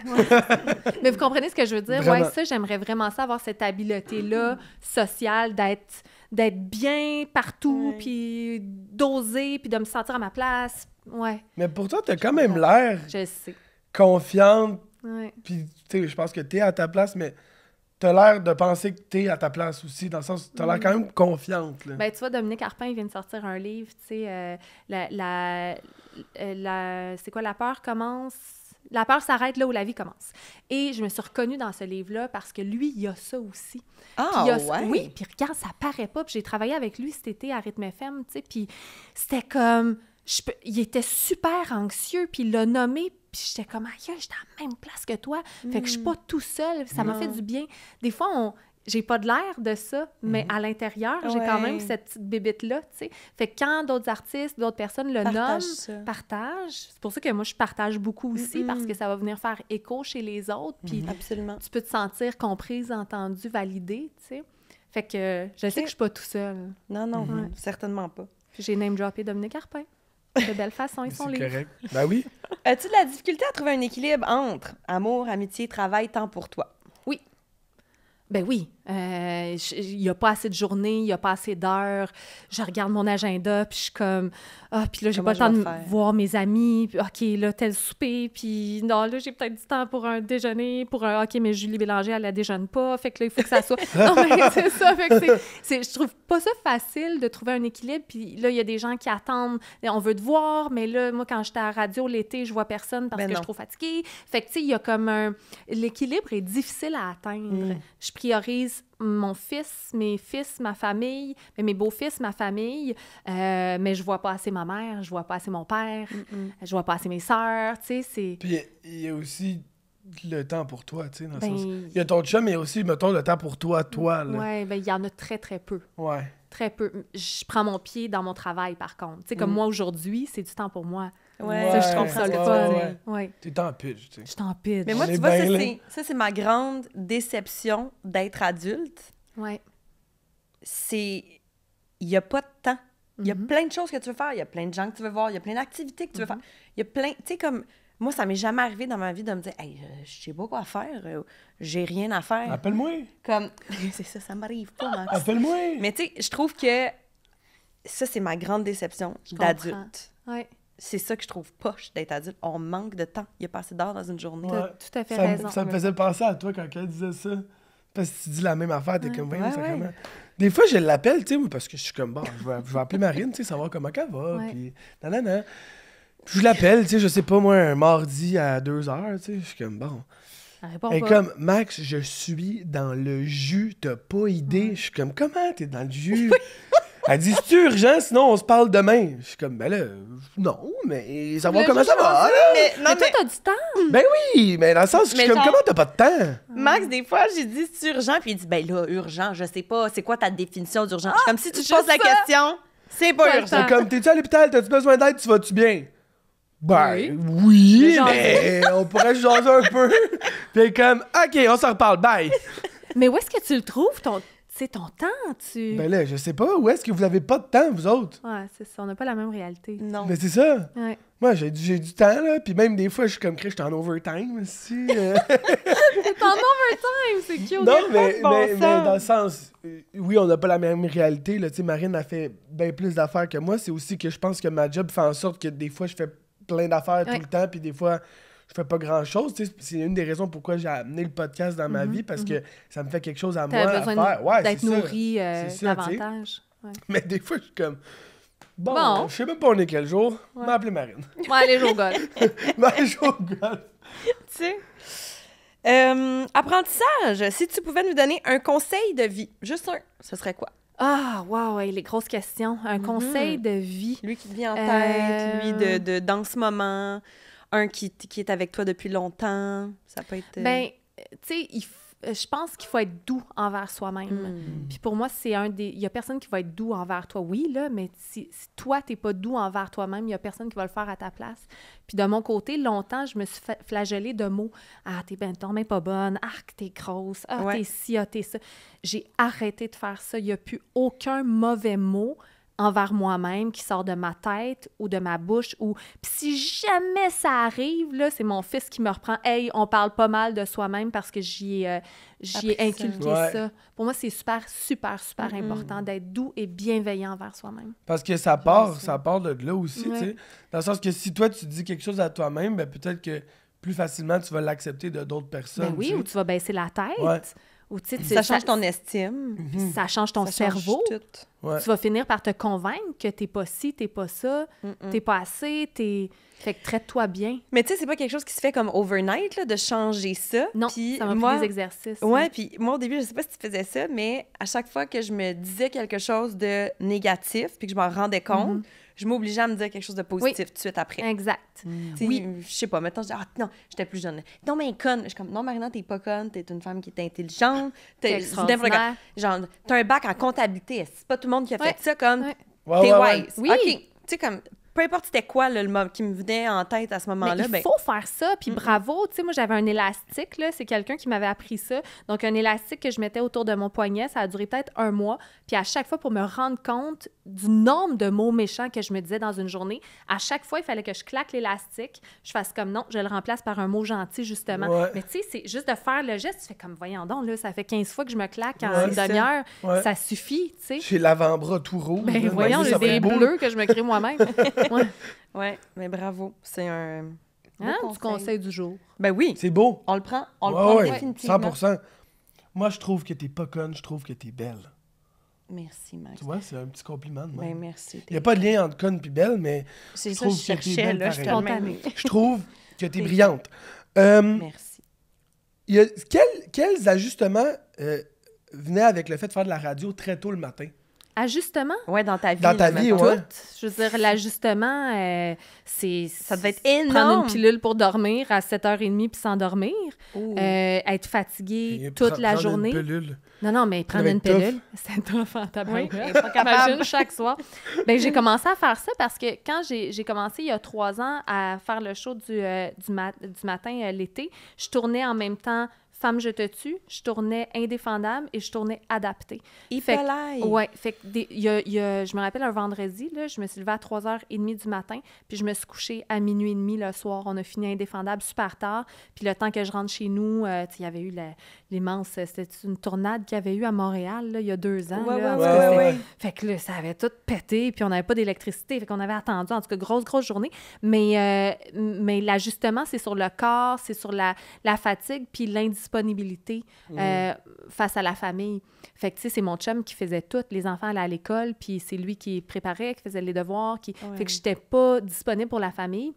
Mais vous comprenez ce que je veux dire? Vraiment. Ouais, ça, j'aimerais vraiment ça, avoir cette habileté-là sociale, d'être bien partout, puis d'oser, puis de me sentir à ma place. Ouais. Mais pourtant, t'as quand même l'air Je sais. confiante. Ouais. Puis, tu sais, je pense que t'es à ta place, mais t'as l'air de penser que t'es à ta place aussi, dans le sens où t'as l'air quand même confiante. Là. Ben, tu vois, Dominique Arpin, il vient de sortir un livre, tu sais, c'est quoi, la peur commence... La peur s'arrête là où la vie commence. Et je me suis reconnue dans ce livre-là parce que lui, il a ça aussi. Ah, ouais? Oui, puis regarde, ça paraît pas. Puis j'ai travaillé avec lui cet été à Rythme FM, tu sais, puis c'était comme... il était super anxieux, puis il l'a nommé, puis j'étais comme, aïe, j'étais à la même place que toi. Fait que je suis pas tout seul. Ça m'a fait du bien. Des fois, j'ai pas de l'air de ça, mais à l'intérieur, j'ai quand même cette petite bébite-là, tu sais. Fait que quand d'autres artistes, d'autres personnes le nomment, partagent. C'est pour ça que moi, je partage beaucoup aussi, parce que ça va venir faire écho chez les autres, puis absolument. Tu peux te sentir comprise, entendue, validée, tu sais. Fait que je sais que je suis pas tout seul. Non, certainement pas. Puis j'ai name-droppé Dominique Arpin. De belle façon, ils sont livres. C'est correct. Ben oui. As-tu de la difficulté à trouver un équilibre entre amour, amitié, travail, temps pour toi? Oui. Ben oui. Il n'y a pas assez de journées, il n'y a pas assez d'heures. Je regarde mon agenda, puis je suis comme... Ah, puis là, j'ai pas le temps de voir mes amis. Puis, OK, là, tel souper. Puis non, là, j'ai peut-être du temps pour un déjeuner, pour un... OK, mais Julie Bélanger, elle la déjeune pas. Fait que là, il faut que ça soit... Non, mais c'est ça. Fait que je trouve pas ça facile de trouver un équilibre. Puis là, il y a des gens qui attendent. On veut te voir, mais là, moi, quand j'étais à la radio l'été, je vois personne parce que je suis trop fatiguée. Fait que, tu sais, il y a comme un... L'équilibre est difficile à atteindre. Je priorise mon fils, mes fils, ma famille, mes beaux-fils, ma famille, mais je vois pas assez ma mère, je vois pas assez mon père, je vois pas assez mes sœurs, tu sais, c'est... Puis il y a aussi le temps pour toi, tu sais, dans le sens... Il y a ton chum, mais il y a aussi, mettons, le temps pour toi, là. Ouais, ben il y en a très, très peu. Ouais. Très peu. Je prends mon pied dans mon travail, par contre. Tu sais, comme moi, aujourd'hui, c'est du temps pour moi. Ouais, ça, je trouve ça le fun. Ouais. T'es en pitch, tu sais. Je t'en pitch. Mais moi, tu vois, ça, c'est ma grande déception d'être adulte. Ouais. C'est... Il n'y a pas de temps. Il y a plein de choses que tu veux faire. Il y a plein de gens que tu veux voir. Il y a plein d'activités que tu veux faire. Il y a plein... Tu sais, comme... Moi, ça m'est jamais arrivé dans ma vie de me dire « Hey, je sais pas quoi faire. J'ai rien à faire. » Appelle-moi. Comme... C'est ça m'arrive pas, Max. Appelle-moi. Mais tu sais, je trouve que ça, c'est ma grande déception d'adulte. Ouais. C'est ça que je trouve poche d'être adulte. On manque de temps. Il y a pas assez d'heures dans une journée. T'as tout à fait raison. Ça me faisait penser à toi quand elle disait ça. Parce que tu dis la même affaire, t'es comme, sacrément. Des fois, je l'appelle, tu sais, parce que je suis comme, bon, je vais appeler Marine, tu sais, savoir comment elle va, puis nanana. Je l'appelle, tu sais, je sais pas, moi, un mardi à 2h, tu sais, je suis comme, bon. Réponds Elle est pas. comme, Max, je suis dans le jus, t'as pas idée. Je suis comme, comment t'es dans le jus? Elle dit, c'est urgent, sinon on se parle demain. Je suis comme, ben là, non, mais savoir comment ça va, là. Non, Mais toi, t'as du temps. Ben oui, mais dans le sens, je suis Mais comme, genre- comment t'as pas de temps? Max, des fois, j'ai dit c'est urgent, puis il dit ben là, urgent, je sais pas, c'est quoi ta définition d'urgent? Je suis comme si tu te poses la juste ça. question, c'est pas Ouais, urgent. C'est comme, t'es-tu à l'hôpital, t'as-tu besoin d'aide, tu vas-tu bien? Ben, Oui. oui, Mais mais on pourrait se jaser un peu. Puis elle est comme, OK, on s'en reparle, bye. Mais où est-ce que tu le trouves, ton temps? Ben là, je sais pas, où est-ce que vous avez pas de temps, vous autres? Ouais, c'est ça. On n'a pas la même réalité. Non. Mais c'est ça. Ouais. Moi, j'ai du temps, là, puis même des fois, je suis comme, je suis en overtime, aussi. T'es en overtime, c'est cute. Non, mais, bon mais sens. dans le sens, oui, on n'a pas la même réalité, là, tu sais, Marine a fait bien plus d'affaires que moi, c'est aussi que je pense que ma job fait en sorte que des fois, je fais plein d'affaires tout Ouais. le temps, puis des fois, je fais pas grand-chose, tu sais, c'est une des raisons pourquoi j'ai amené le podcast dans ma vie, parce que ça me fait quelque chose à moi T'as à besoin faire. Ouais, d'être c'est ça. nourri C'est ça, tu sais. davantage. Ouais. Mais des fois, je suis comme, bon, Bon. je sais même pas on est quel jour, Ouais. m'a appelé Marine. Ouais, aller jouer au golf. Ben, je joue au golf. Tu sais. Apprentissage, si tu pouvais nous donner un conseil de vie, juste un, ce serait quoi? Ah, wow, les grosses questions. Un conseil de vie. Lui qui te vient en tête, lui dans ce moment, un qui est avec toi depuis longtemps, ça peut être... Ben, tu sais, je pense qu'il faut être doux envers soi-même. Puis pour moi, c'est il y a personne qui va être doux envers toi. Oui, là, mais si toi, t'es pas doux envers toi-même, il y a personne qui va le faire à ta place. Puis de mon côté, longtemps, je me suis flagellée de mots. Ah, t'es ben pas bonne. Ah, t'es grosse. Ah, Ouais. t'es ci, ah, t'es ça. J'ai arrêté de faire ça. Il n'y a plus aucun mauvais mot envers moi-même qui sort de ma tête ou de ma bouche. Puis si jamais ça arrive, là, c'est mon fils qui me reprend. « Hey, on parle pas mal de soi-même parce que j'y ai inculqué Ouais. ça. » Pour moi, c'est super, super, super important d'être doux et bienveillant envers soi-même. Parce que ça part de là aussi, Ouais. tu sais. Dans le sens que si toi, tu dis quelque chose à toi-même, ben peut-être que plus facilement, tu vas l'accepter de d'autres personnes. Ben oui, tu sais. ou tu vas baisser la tête. Ouais. Ou tu sais, ça change ton estime. ça change ton ça change cerveau. tout. Ouais. Tu vas finir par te convaincre que t'es pas ci, t'es pas ça, t'es pas assez, Fait que traite-toi bien. Mais tu sais, c'est pas quelque chose qui se fait comme overnight, là, de changer ça. Non, Puis ça m'a moi, pris des exercices. Ouais, puis moi, au début, je sais pas si tu faisais ça, mais à chaque fois que je me disais quelque chose de négatif puis que je m'en rendais compte, je m'obligeais à me dire quelque chose de positif tout de suite après. Exact. Tu sais, Oui. Je sais pas, maintenant, je dis, ah non, j'étais plus jeune. Non, mais conne. Je suis comme, non, Marina, t'es pas conne, t'es une femme qui est intelligente. T'es extraordinaire. Genre, t'as un bac en comptabilité. C'est pas tout le monde qui a Ouais. fait ça, comme, Ouais. Ouais, t'es ouais, ouais. wise. Oui. OK. Tu sais, comme, peu importe c'était quoi le mot qui me venait en tête à ce Mais moment-là, il ben, faut faire ça, puis bravo. Tu sais, moi, j'avais un élastique, là. C'est quelqu'un qui m'avait appris ça. Donc, un élastique que je mettais autour de mon poignet, ça a duré peut-être 1 mois. Puis à chaque fois, pour me rendre compte du nombre de mots méchants que je me disais dans une journée, à chaque fois, il fallait que je claque l'élastique, je fasse comme non, je le remplace par un mot gentil, justement. Ouais. Mais tu sais, c'est juste de faire le geste, tu fais comme, voyons donc, là, ça fait 15 fois que je me claque en Ouais. une demi-heure. Ouais. Ça suffit, tu sais. J'ai l'avant-bras tout rouge. Ben là. voyons, Ça j'ai va des être beau, là. bleus que je me crée moi-même. Ouais. ouais, mais bravo. C'est un. beau Hein, du conseil du jour. Ben oui. C'est beau. On le prend Ouais, ouais, définitivement. 100%. Moi, je trouve que t'es pas conne, je trouve que t'es belle. Merci, Max. Tu vois, c'est un petit compliment de moi. Ben merci. Il n'y a pas de lien entre conne et belle, mais C'est je ça que je trouve que t'es cherchais, belle là. Je te pareil. le mets. je trouve que t'es T'es brillante. Merci. Il y a, quels ajustements venaient avec le fait de faire de la radio très tôt le matin? Ajustement? Ouais, dans ta vie. Dans ta là, vie, mettons. ouais. Je veux dire, l'ajustement, Ça devait être prendre énorme. une pilule pour dormir à 7h30 puis s'endormir. Ouh. Être fatigué Et toute la prendre journée. Une pilule. Non, mais prendre devait une être tough. pilule, c'est tough en tabarouette. Oui, elle est pas capable. Imagine chaque soir. Ben, j'ai commencé à faire ça parce que quand j'ai commencé il y a 3 ans à faire le show du matin l'été, je tournais en même temps Femme, je te tue, je tournais Indéfendable et je tournais Adapté. Hypolaï. Ouais, fait que je me rappelle un vendredi, là, je me suis levée à 3h30 du matin, puis je me suis couchée à 00h30 le soir. On a fini Indéfendable super tard, puis le temps que je rentre chez nous, tu sais, il y avait eu l'immense... C'était une tornade qu'il y avait eu à Montréal, là, il y a 2 ans. Ouais, là. En ouais, tout cas, ouais, c'était- Fait que là, ça avait tout pété, puis on n'avait pas d'électricité, fait qu'on avait attendu. En tout cas, grosse journée. Mais l'ajustement, c'est sur le corps, c'est sur la fatigue, puis l'indisponibilité face à la famille. Fait que, tu sais, c'est mon chum qui faisait tout. Les enfants allaient à l'école, puis c'est lui qui préparait, qui faisait les devoirs. Fait que j'étais pas disponible pour la famille.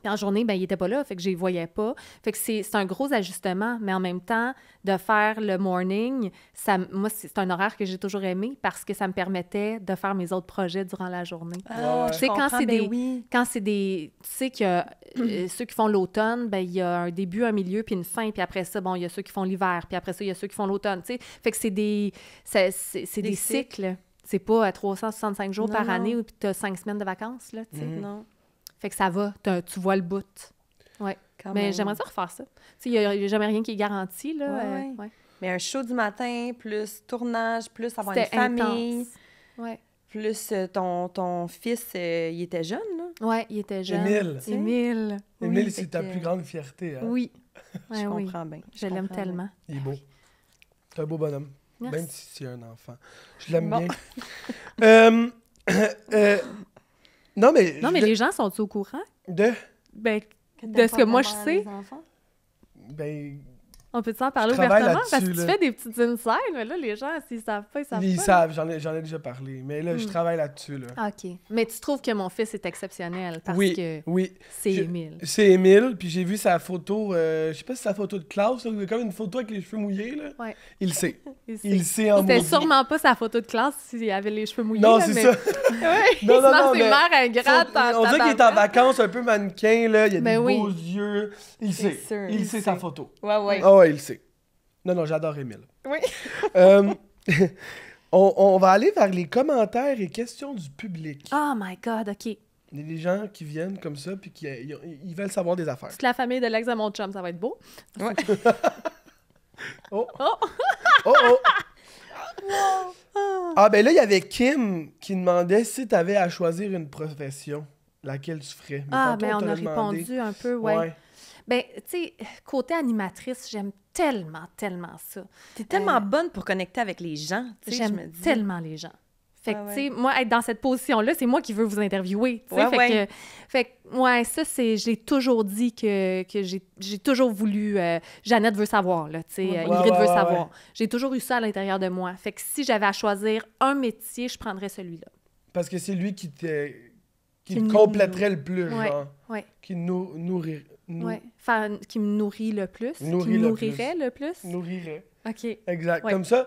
Puis Puis en journée, ben il était pas là, fait que je les voyais pas. Fait que c'est un gros ajustement, mais en même temps, de faire le morning, moi, c'est un horaire que j'ai toujours aimé parce que ça me permettait de faire mes autres projets durant la journée. Tu sais, quand c'est des... Tu sais que ceux qui font l'automne, ben il y a un début, un milieu, puis une fin, puis après ça, bon, il y a ceux qui font l'hiver, puis après ça, il y a ceux qui font l'automne, tu sais. Fait que c'est des cycles. C'est pas à 365 jours par année où tu as 5 semaines de vacances, là, tu sais. Non. Fait que ça va, tu vois le bout. Ouais. Mais j'aimerais ça refaire ça. Tu sais, il n'y a jamais rien qui est garanti, là. Ouais. Mais un show du matin, plus tournage, plus avoir une famille. Intense. Ouais. Plus ton fils, il était jeune, là? Oui, il était jeune. Émile, Oui, c'est ta plus grande fierté, hein? Oui. Je comprends bien. Je l'aime tellement. Il est beau. C'est un beau bonhomme. Merci. Même si c'est un enfant. Je l'aime bien. Non, mais les gens sont-ils au courant? De Ce que moi je sais. Ben, on peut s'en parler travaille ouvertement? Parce que là-dessus, tu fais des petites insides, mais là, les gens, s'ils savent pas, ils savent ils pas. savent, j'en ai déjà parlé. Mais là, je travaille là-dessus, là. OK. Mais tu trouves que mon fils est exceptionnel parce que c'est Émile. C'est Émile, puis j'ai vu sa photo, je sais pas si c'est sa photo de classe, là, il y a comme une photo avec les cheveux mouillés, là. Ouais. Il sait. Il sait en C'était maudit. sûrement pas sa photo de classe s'il avait les cheveux mouillés. Non, là, c'est mais... ça. Oui, non, c'est mère ingrate. On dirait qu'il est en vacances, un peu mannequin, là. Il a des oui. beaux yeux. Il sait. Sûr, Il sait sa photo. Ouais. Ah ouais, il sait. Non, j'adore Émile. Oui. On va aller vers les commentaires et questions du public. Oh my God, OK. Il y a des gens qui viennent comme ça puis qui ils veulent savoir des affaires. Toute la famille de l'ex de mon chum, ça va être beau. Ouais. Oh! Oh! Oh, oh! Ah, ben là, il y avait Kim qui demandait si tu avais à choisir une profession, laquelle tu ferais. Mais tantôt, on t'a a demandé. répondu un peu, ouais. Ben, tu sais, côté animatrice, j'aime tellement ça. T'es tellement bonne pour connecter avec les gens, tu sais, je me J'aime dis. tellement les gens. Fait que, Ouais, tu sais, moi, être dans cette position-là, c'est moi qui veux vous interviewer, tu sais. Ouais, fait que, ouais, ça, c'est... Je l'ai toujours dit que j'ai toujours voulu... Jeannette veut savoir, là, tu sais. Ingrid veut savoir. J'ai toujours eu ça à l'intérieur de moi. Fait que si j'avais à choisir un métier, je prendrais celui-là. Parce que c'est lui qui te compléterait le plus, genre. Ouais. Qui nourrit. Ouais. Qui me nourrit le plus. Qui me nourrirait le plus. Nourrirait. OK. Exact. Ouais. Comme ça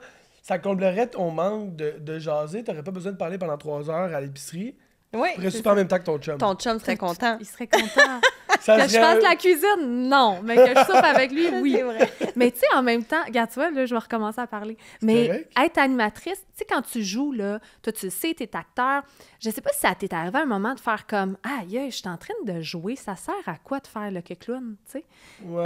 comblerait ton manque de jaser. T'aurais pas besoin de parler pendant 3 heures à l'épicerie. Oui. Tu pourrais super en même temps que ton chum. Ton chum serait content. Il serait content. Ça que je fasse la cuisine, non. Mais que je soupe avec lui, oui. C'est vrai. Mais tu sais, en même temps, regarde, tu vois, là, je vais recommencer à parler. Mais correct. être animatrice, tu sais, quand tu joues, là, toi, tu sais, t'es acteur. Je sais pas si ça t'est arrivé à un moment de faire comme « Aïe, je suis en train de jouer, ça sert à quoi de faire le clown? » Tu sais? Ouais.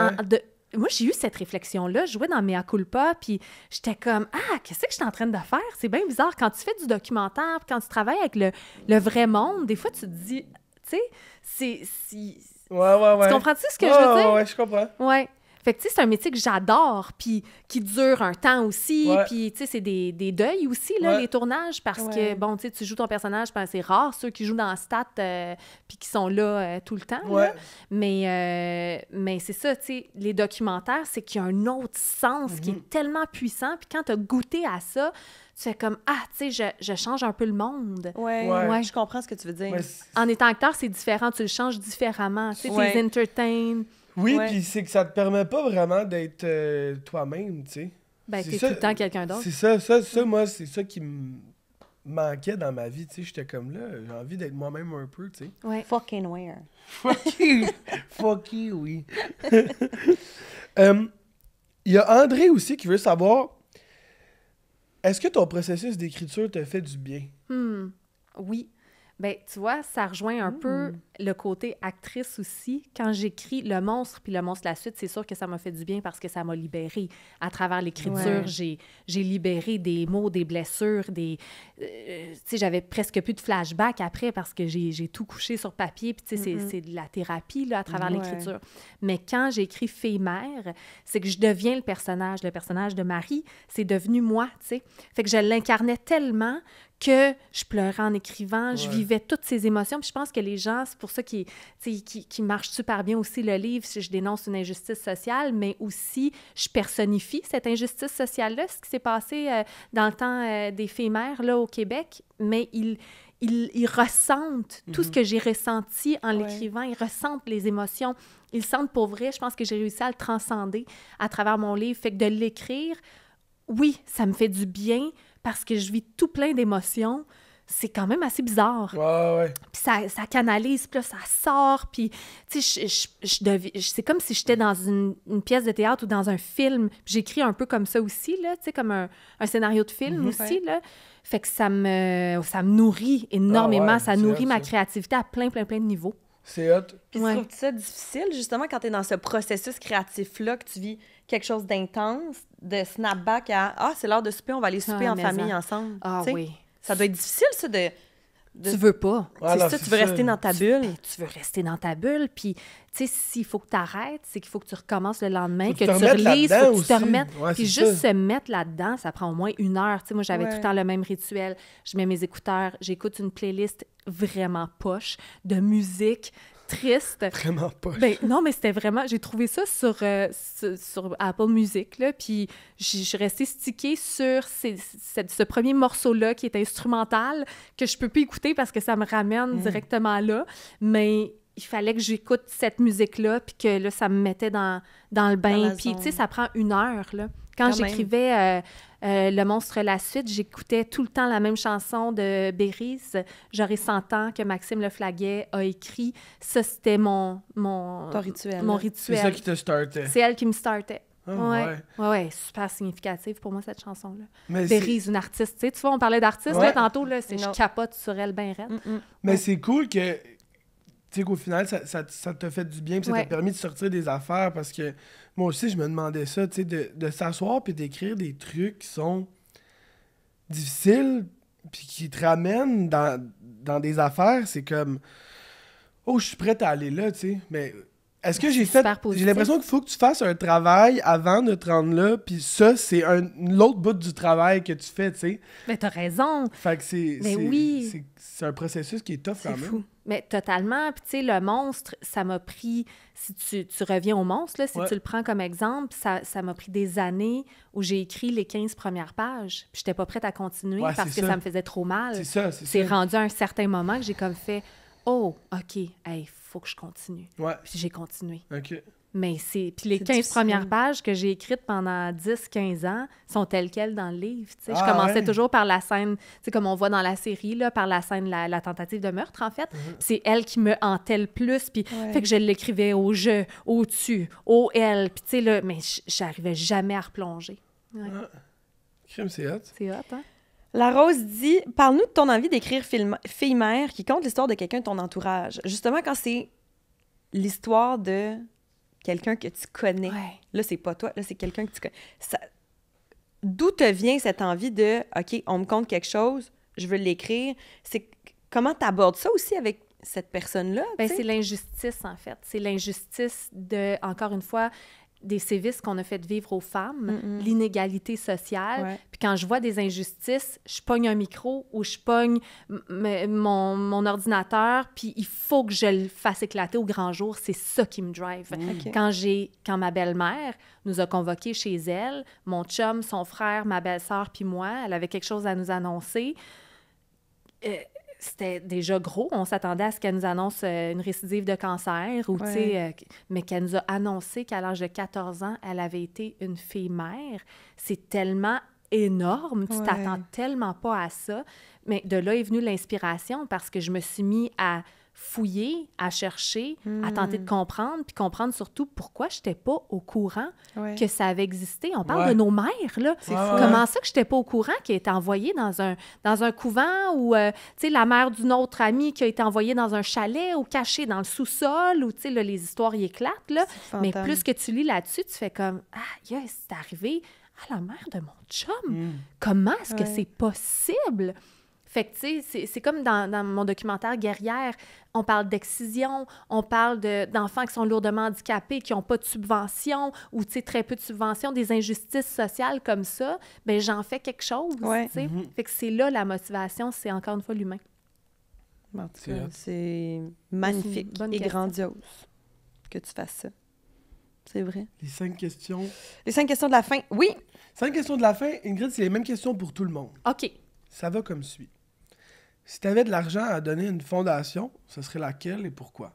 Moi, j'ai eu cette réflexion-là. Je jouais dans Mea Culpa, puis j'étais comme « Ah, qu'est-ce que je suis en train de faire? » C'est bien bizarre. Quand tu fais du documentaire, puis quand tu travailles avec le vrai monde, des fois, tu te dis, tu sais, Ouais. Tu comprends-tu ce que je veux dire? Ouais, je comprends. Ouais. Fait que, tu sais, c'est un métier que j'adore, puis qui dure un temps aussi, Ouais. puis, tu sais, c'est des deuils aussi, là, Ouais. les tournages, parce que, bon, tu sais, tu joues ton personnage, puis c'est rare, ceux qui jouent dans Stat, puis qui sont là tout le temps, Ouais. là. Mais c'est ça, tu sais, les documentaires, c'est qu'il y a un autre sens qui est tellement puissant, puis quand t'as goûté à ça, tu fais comme, ah, tu sais, je change un peu le monde. Ouais. Ouais. Je comprends ce que tu veux dire. Ouais, En étant acteur, c'est différent, tu le changes différemment, tu sais, Ouais. t'es entertain. oui, Ouais. puis c'est que ça te permet pas vraiment d'être toi-même, tu sais. Ben, C'est t'es ça- tout le temps quelqu'un d'autre. C'est ça, moi, c'est ça qui me manquait dans ma vie, tu sais. J'étais comme là, j'ai envie d'être moi-même un peu, tu sais. Ouais. Fucking where? Fuck you! Fuck you, oui. Il y a André aussi qui veut savoir, est-ce que ton processus d'écriture te fait du bien? Oui. Ben, tu vois, ça rejoint un peu le côté actrice aussi. Quand j'écris Le Monstre puis Le Monstre la suite, c'est sûr que ça m'a fait du bien parce que ça m'a libérée. À travers l'écriture, j'ai libéré des mots, des blessures, tu sais, j'avais presque plus de flashbacks après parce que j'ai tout couché sur papier. Puis, tu sais, c'est de la thérapie, là, à travers l'écriture. Mais quand j'écris Fille-mère, c'est que je deviens le personnage de Marie. C'est devenu moi, tu sais. Fait que je l'incarnais tellement que je pleurais en écrivant, je vivais toutes ces émotions. Puis je pense que les gens, c'est pour ça qui marche super bien aussi le livre, si je dénonce une injustice sociale, mais aussi je personnifie cette injustice sociale-là, ce qui s'est passé dans le temps des filles mères là, au Québec, mais il ils ressentent tout ce que j'ai ressenti en l'écrivant. Ils ressentent les émotions. Ils le sentent pour vrai. Je pense que j'ai réussi à le transcender à travers mon livre. Fait que de l'écrire, oui, ça me fait du bien parce que je vis tout plein d'émotions. C'est quand même assez bizarre. Ouais. Puis ça canalise, puis là, ça sort, puis, tu sais, c'est comme si j'étais dans une pièce de théâtre ou dans un film. Puis j'écris un peu comme ça aussi, là, tu sais, comme un scénario de film aussi, là. Fait que ça me nourrit énormément. Ça nourrit ma créativité à plein de niveaux. C'est hot. Puis tu trouves ça difficile, justement, quand tu es dans ce processus créatif-là, que tu vis quelque chose d'intense, de snapback à « Ah, c'est l'heure de souper, on va aller souper en famille ensemble. » Ah oui. Ça doit être difficile, ça, de... Tu veux pas. C'est ça, tu veux rester dans ta bulle. Tu veux rester dans ta bulle, puis, tu sais, s'il faut que tu arrêtes, c'est qu'il faut que tu recommences le lendemain, faut que tu relises, faut que tu te remettes. Puis juste ça. se mettre là-dedans, ça prend au moins 1 heure. Tu sais, moi, j'avais tout le temps le même rituel. Je mets mes écouteurs, j'écoute une playlist vraiment poche de musique triste. Vraiment pas. Ben, non, mais c'était vraiment... J'ai trouvé ça sur Apple Music, là, puis je suis restée stickée sur ce premier morceau-là qui est instrumental, que je peux plus écouter parce que ça me ramène directement là, mais il fallait que j'écoute cette musique-là, puis que là, ça me mettait dans le bain. Puis, tu sais, ça prend 1 heure, là. Quand j'écrivais Le Monstre, la suite, j'écoutais tout le temps la même chanson de Béris, J'aurais 100 ans, que Maxime Leflaguet a écrit. Ça, c'était mon rituel. Mon rituel. C'est ça qui te startait. C'est elle qui me startait. Ah, ouais, super significative pour moi, cette chanson-là. Mais Béris, une artiste. Tu vois, on parlait d'artiste, là, tantôt, là, je capote sur elle bien raide. Mais c'est cool que... Tu sais qu'au final, ça t'a fait du bien, puis ça t'a permis de sortir des affaires, parce que moi aussi, je me demandais ça, tu sais, de s'asseoir puis d'écrire des trucs qui sont difficiles, puis qui te ramènent dans des affaires, c'est comme... Oh, je suis prête à aller là, tu sais, mais... Est-ce que j'ai l'impression qu'il faut que tu fasses un travail avant de te rendre là, puis ça, c'est l'autre bout du travail que tu fais, tu sais. Mais t'as raison. Fait que c'est un processus qui est tough quand même. C'est fou. Mais totalement. Puis tu sais, le monstre, ça m'a pris... Si tu reviens au monstre, là, si tu le prends comme exemple, ça m'a pris des années où j'ai écrit les 15 premières pages. Puis j'étais pas prête à continuer parce que ça me faisait trop mal. C'est ça. C'est rendu à un certain moment que j'ai comme fait... Oh, OK, hey, faut que je continue. Ouais. Puis j'ai continué. OK. Mais puis les 15 premières pages que j'ai écrites pendant 10-15 ans sont telles quelles dans le livre. Je commençais toujours par la scène, comme on voit dans la série, là, par la scène, la tentative de meurtre, en fait. C'est elle qui me hantait le plus. Puis fait que je l'écrivais au je, au tu, au elle. Puis tu sais, là, mais j'arrivais jamais à replonger. Ouais. Crime, c'est hot. C'est hot, hein? La Rose dit « Parle-nous de ton envie d'écrire Fille-mère qui compte l'histoire de quelqu'un de ton entourage. » Justement, quand c'est l'histoire de quelqu'un que tu connais. Ouais. Là, c'est pas toi, là, c'est quelqu'un que tu connais. D'où te vient cette envie de « OK, on me conte quelque chose, je veux l'écrire. » Comment tu abordes ça aussi avec cette personne-là? Ben, c'est l'injustice, en fait. C'est l'injustice de, encore une fois, des sévices qu'on a fait vivre aux femmes, l'inégalité sociale. Ouais. Puis quand je vois des injustices, je pogne un micro ou je pogne mon ordinateur, puis il faut que je le fasse éclater au grand jour. C'est ça qui me drive. Okay. Quand ma belle-mère nous a convoqués chez elle, mon chum, son frère, ma belle-sœur, puis moi, elle avait quelque chose à nous annoncer. C'était déjà gros. On s'attendait à ce qu'elle nous annonce une récidive de cancer, ou, mais qu'elle nous a annoncé qu'à l'âge de 14 ans, elle avait été une fille-mère. C'est tellement énorme. Tu t'attends tellement pas à ça. Mais de là est venue l'inspiration, parce que je me suis mis à fouiller, à chercher, à tenter de comprendre, puis comprendre surtout pourquoi je n'étais pas au courant que ça avait existé. On parle de nos mères, là. Comment ça que je n'étais pas au courant qu'elle était envoyée dans un couvent, ou, tu sais, la mère d'une autre amie qui a été envoyée dans un chalet ou cachée dans le sous-sol, ou, tu sais, là, les histoires y éclatent, là. Mais plus que tu lis là-dessus, tu fais comme « Ah, yes, c'est arrivé à la mère de mon chum. Comment est-ce que c'est possible? » Fait que, tu sais, c'est comme dans mon documentaire Guerrière, on parle d'excision, on parle d'enfants qui sont lourdement handicapés, qui n'ont pas de subvention, ou, tu sais, très peu de subventions, des injustices sociales comme ça. Bien, j'en fais quelque chose, tu sais. Fait que c'est là la motivation, c'est encore une fois l'humain. En tout cas, c'est magnifique et grandiose que tu fasses ça. C'est vrai. Les 5 questions. Les 5 questions de la fin, oui! 5 questions de la fin, Ingrid, c'est les mêmes questions pour tout le monde. OK. Ça va comme suit. Si tu avais de l'argent à donner à une fondation, ce serait laquelle et pourquoi?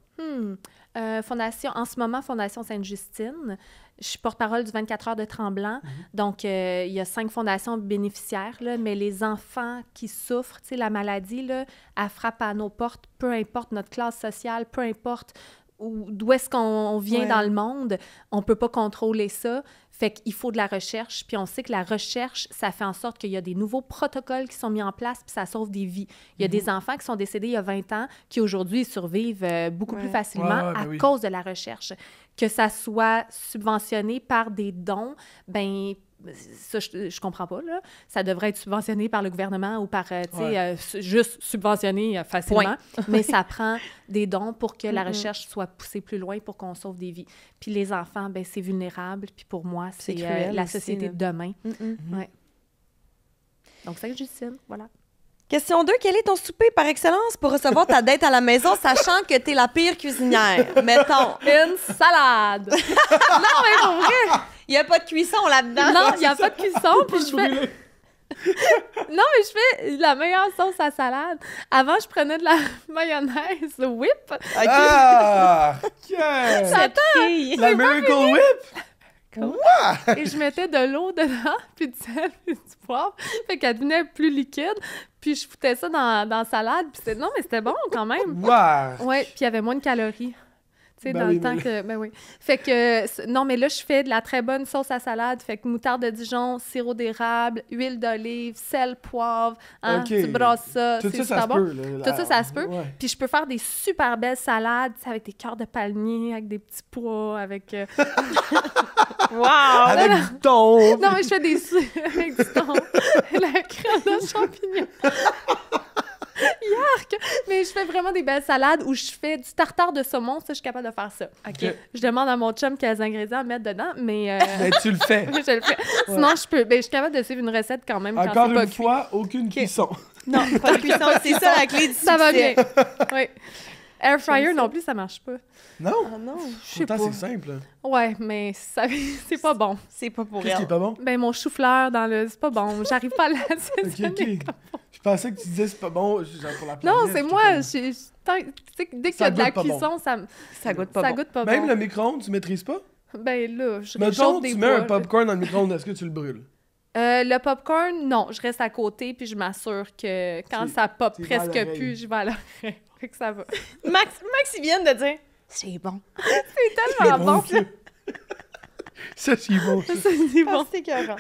Fondation, en ce moment, Fondation Sainte-Justine. Je suis porte-parole du 24 heures de Tremblant. Donc, il y a 5 fondations bénéficiaires, là, mais les enfants qui souffrent, tu sais, la maladie, là, elle frappe à nos portes, peu importe notre classe sociale, peu importe d'où est-ce qu'on vient dans le monde, on peut pas contrôler ça. Fait qu'il faut de la recherche, puis on sait que la recherche, ça fait en sorte qu'il y a des nouveaux protocoles qui sont mis en place, puis ça sauve des vies. Il y a des enfants qui sont décédés il y a 20 ans, qui aujourd'hui survivent beaucoup plus facilement à cause de la recherche. Que ça soit subventionné par des dons, ben ça, je comprends pas, là. Ça devrait être subventionné par le gouvernement ou par, juste subventionné facilement. Mais ça prend des dons pour que la recherche soit poussée plus loin pour qu'on sauve des vies. Puis les enfants, ben c'est vulnérable. Puis pour moi, c'est la société de demain. Ouais. Donc, Sainte-Justine, voilà. Question 2. Quel est ton souper par excellence pour recevoir ta date à la maison, sachant que t'es la pire cuisinière? Mettons. Une salade! Non, mais pour vrai! Il n'y a pas de cuisson là-dedans. Non, il n'y a pas de cuisson, puis je fais... Non, mais je fais la meilleure sauce à salade. Avant, je prenais de la mayonnaise Whip. Okay. Ah! La Miracle Whip! Et je mettais de l'eau dedans, puis du sel, puis du poivre. Fait qu'elle devenait plus liquide. Puis je foutais ça dans la salade. Puis non, mais c'était bon quand même. Wow. Ouais, puis il y avait moins de calories. Tu sais, dans le temps que... Ben oui. Fait que... Non, mais là, je fais de la très bonne sauce à salade. Fait que moutarde de Dijon, sirop d'érable, huile d'olive, sel, poivre. Hein, tu brasses ça. Tout ça, ça se peut. Tout ça, ça se peut. Puis je peux faire des super belles salades, avec des cœurs de palmier, avec des petits pois, avec... Wow! Avec du thon! Non, mais je fais des avec du thon. La crème de champignons. Yark! Mais je fais vraiment des belles salades où je fais du tartare de saumon. Ça, je suis capable de faire ça. OK. Je demande à mon chum quels ingrédients à mettre dedans, mais... Mais tu le fais. Je le fais. Sinon, je peux... Ben, je suis capable de suivre une recette quand même. Encore quand c'est pas une fois, aucune cuisson. Non, pas de cuisson. C'est ça la clé du succès. Ça va bien. Oui. Air fryer non plus, ça marche pas. Non? Ah non. Je sais pas. Pourtant, c'est simple. Ouais, mais ça... c'est pas bon. C'est pas pour Qu'est-ce qui est pas bon? Ben, mon chou-fleur dans le... C'est pas bon. J'arrive pas à l'assaisonner. OK. Je pensais que tu disais c'est pas bon genre pour la planète. Non, c'est moi. Tu sais, dès qu'il y a de la cuisson, ça goûte pas bon. Même le micro-ondes, tu maîtrises pas? Ben là, je Mettons, réchauffe des tu mets un popcorn dans le micro-ondes, est-ce que tu le brûles? Le popcorn, non. Je reste à côté, puis je m'assure que quand ça pop presque plus, je vais à l'oreille. Fait que ça va. Max, il vient de dire « C'est bon. » C'est tellement bon. Ça, c'est bon. Ça, c'est bon. C'est écœurant.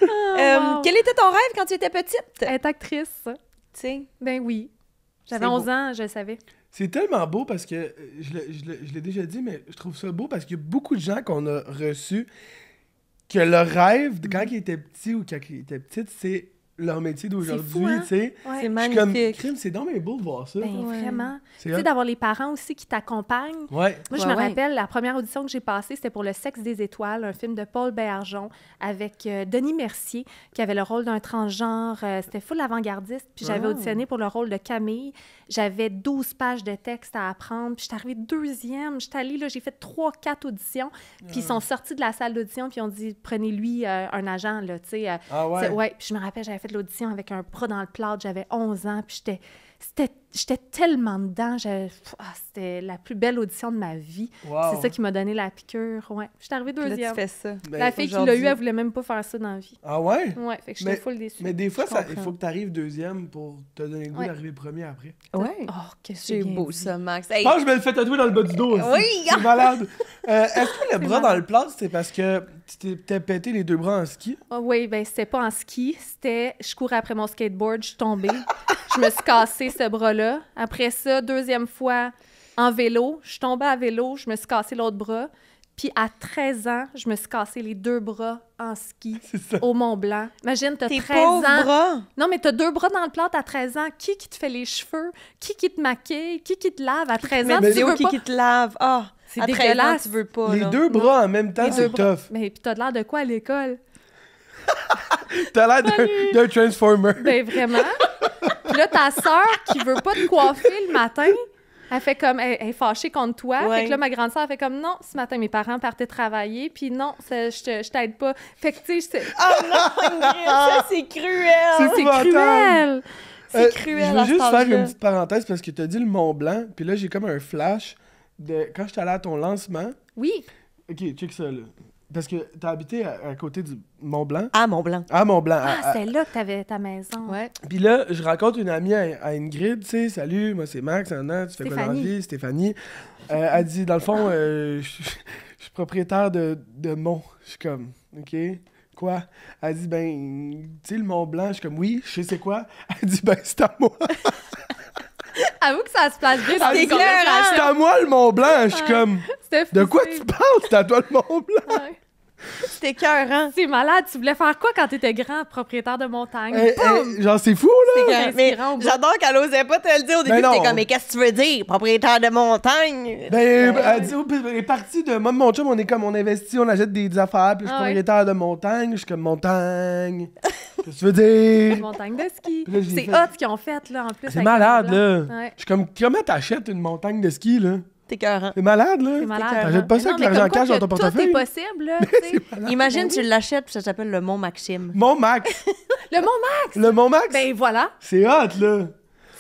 Wow. Quel était ton rêve quand tu étais petite? Être actrice. Tu sais? Ben oui. J'avais 11 ans, je le savais. C'est tellement beau parce que, je l'ai déjà dit, mais je trouve ça beau parce qu'il y a beaucoup de gens qu'on a reçus que leur rêve, quand ils étaient petits ou quand ils étaient petites, c'est leur métier d'aujourd'hui, hein? tu sais. Ouais. C'est magnifique. Crime, c'est donc bien beau de voir ça. Ben vraiment. C'est Tu sais, d'avoir les parents aussi qui t'accompagnent. Ouais. Moi, je me rappelle, la première audition que j'ai passée, c'était pour Le Sexe des étoiles, un film de Paul Béargeon avec Denis Mercier, qui avait le rôle d'un transgenre. C'était full avant-gardiste. Puis j'avais auditionné pour le rôle de Camille. J'avais 12 pages de texte à apprendre. Puis j'étais arrivée deuxième. J'étais allée, là, j'ai fait 3-4 auditions. Puis ils sont sortis de la salle d'audition, puis ils ont dit, prenez-lui un agent, là, tu sais. Ah ouais? Ouais. Puis je me rappelle, j'avais fait l'audition avec un bras dans le plâtre. J'avais 11 ans. Puis j'étais tellement dedans. C'était la plus belle audition de ma vie. Wow. C'est ça qui m'a donné la piqûre. Ouais. J'étais arrivée Là, deuxième. tu fais ça. La fille qui l'a eu, elle voulait même pas faire ça dans la vie. Ah ouais? Ouais, fait que j'étais full déçue. Mais des fois, Je il faut que tu arrives deuxième pour te donner le goût d'arriver premier après. Ouais. Oh, qu'est-ce que C'est beau, ça, Max. Hey. Je pense que je me le fais tatouer dans le bas du dos aussi. Oui! C'est malade. Est-ce que le bras dans le plâtre, c'est parce que tu t'es pété les deux bras en ski? Oh, oui, ben c'était pas en ski. C'était, je courais après mon skateboard, je suis tombée. Je me suis cassé ce bras-là. Après ça, deuxième fois, en vélo. Je suis tombée à vélo, je me suis cassé l'autre bras. Puis à 13 ans, je me suis cassé les deux bras en ski au Mont-Blanc. Imagine, t'as 13 ans. Bras. Non, mais t'as deux bras dans le plâtre à 13 ans. Qui te fait les cheveux? Qui te maquille? Qui te lave à 13 ans? Mais tu veux pas... qui te lave? Ah, c'est à 13 ans, dégueulasse. tu veux pas. Les là. deux bras en même temps, c'est tough. Mais puis t'as l'air de quoi à l'école? T'as l'air d'un Transformer. Ben vraiment. Puis là, ta sœur qui veut pas te coiffer le matin, elle fait comme, elle est fâchée contre toi. Ouais. Fait que là, ma grande sœur fait comme, non, ce matin, mes parents partaient travailler, puis non, je t'aide pas. Fait que, tu sais, Oh non, Ingrid, ça, c'est cruel! c'est cruel! C'est cruel Je veux à juste cet faire âge-là. une petite parenthèse parce que t'as dit le Mont Blanc, puis là, j'ai comme un flash de quand j'étais allé à ton lancement. Oui. Ok, check ça, là. Parce que t'as habité à côté du Mont Blanc. Ah, Mont-Blanc. À Mont Blanc. Ah, c'est là que t'avais ta maison. Ouais. Puis là, je rencontre une amie à Ingrid, tu sais, salut, moi c'est Max, Anna, tu fais quoi dans la vie? Stéphanie. Elle dit, dans le fond, je suis propriétaire de Mont. Je suis comme, ok, quoi? Elle dit, ben, tu sais, le Mont Blanc. Je suis comme, oui, je sais c'est quoi. Elle dit, ben, c'est à moi. Avoue que ça se place bien dans C'est les clair, conversations. C'est à moi le Mont Blanc. Je suis comme, C'était de quoi fou, tu parles? C'est à toi le Mont Blanc. Ouais. C'était écœurant. C'est malade. Tu voulais faire quoi quand t'étais grand, propriétaire de montagne? Genre, c'est fou, là. C'est écœurant. Mais inspirant au bout. j'adore qu'elle osait pas te le dire au début. Ben non. T'es comme, mais qu'est-ce que tu veux dire? Propriétaire de montagne? Ben, elle dit, elle est partie de moi, mon chum, on est comme, on investit, on achète des affaires, puis je suis Ah ouais. propriétaire de montagne, je suis comme montagne. Qu'est-ce que tu veux dire? Montagne de ski. Puis là, j'ai C'est fait- hot ce qu'ils ont fait, là, en plus. C'est avec malade, le là. blanc. Ouais. Je suis comme, comment t'achètes une montagne de ski, là? T'es écœurant. C'est malade, là. C'est malade. T'achètes pas ça Mais avec non, l'argent mais comme cash dans quoi ton que portefeuille? Tout est possible, là, tu sais. Imagine, Ben tu l'achètes, puis ça s'appelle le Mont Maxime. Mon Max. Le Mont Max! Le Mont Max. Ben voilà, C'est hot, là.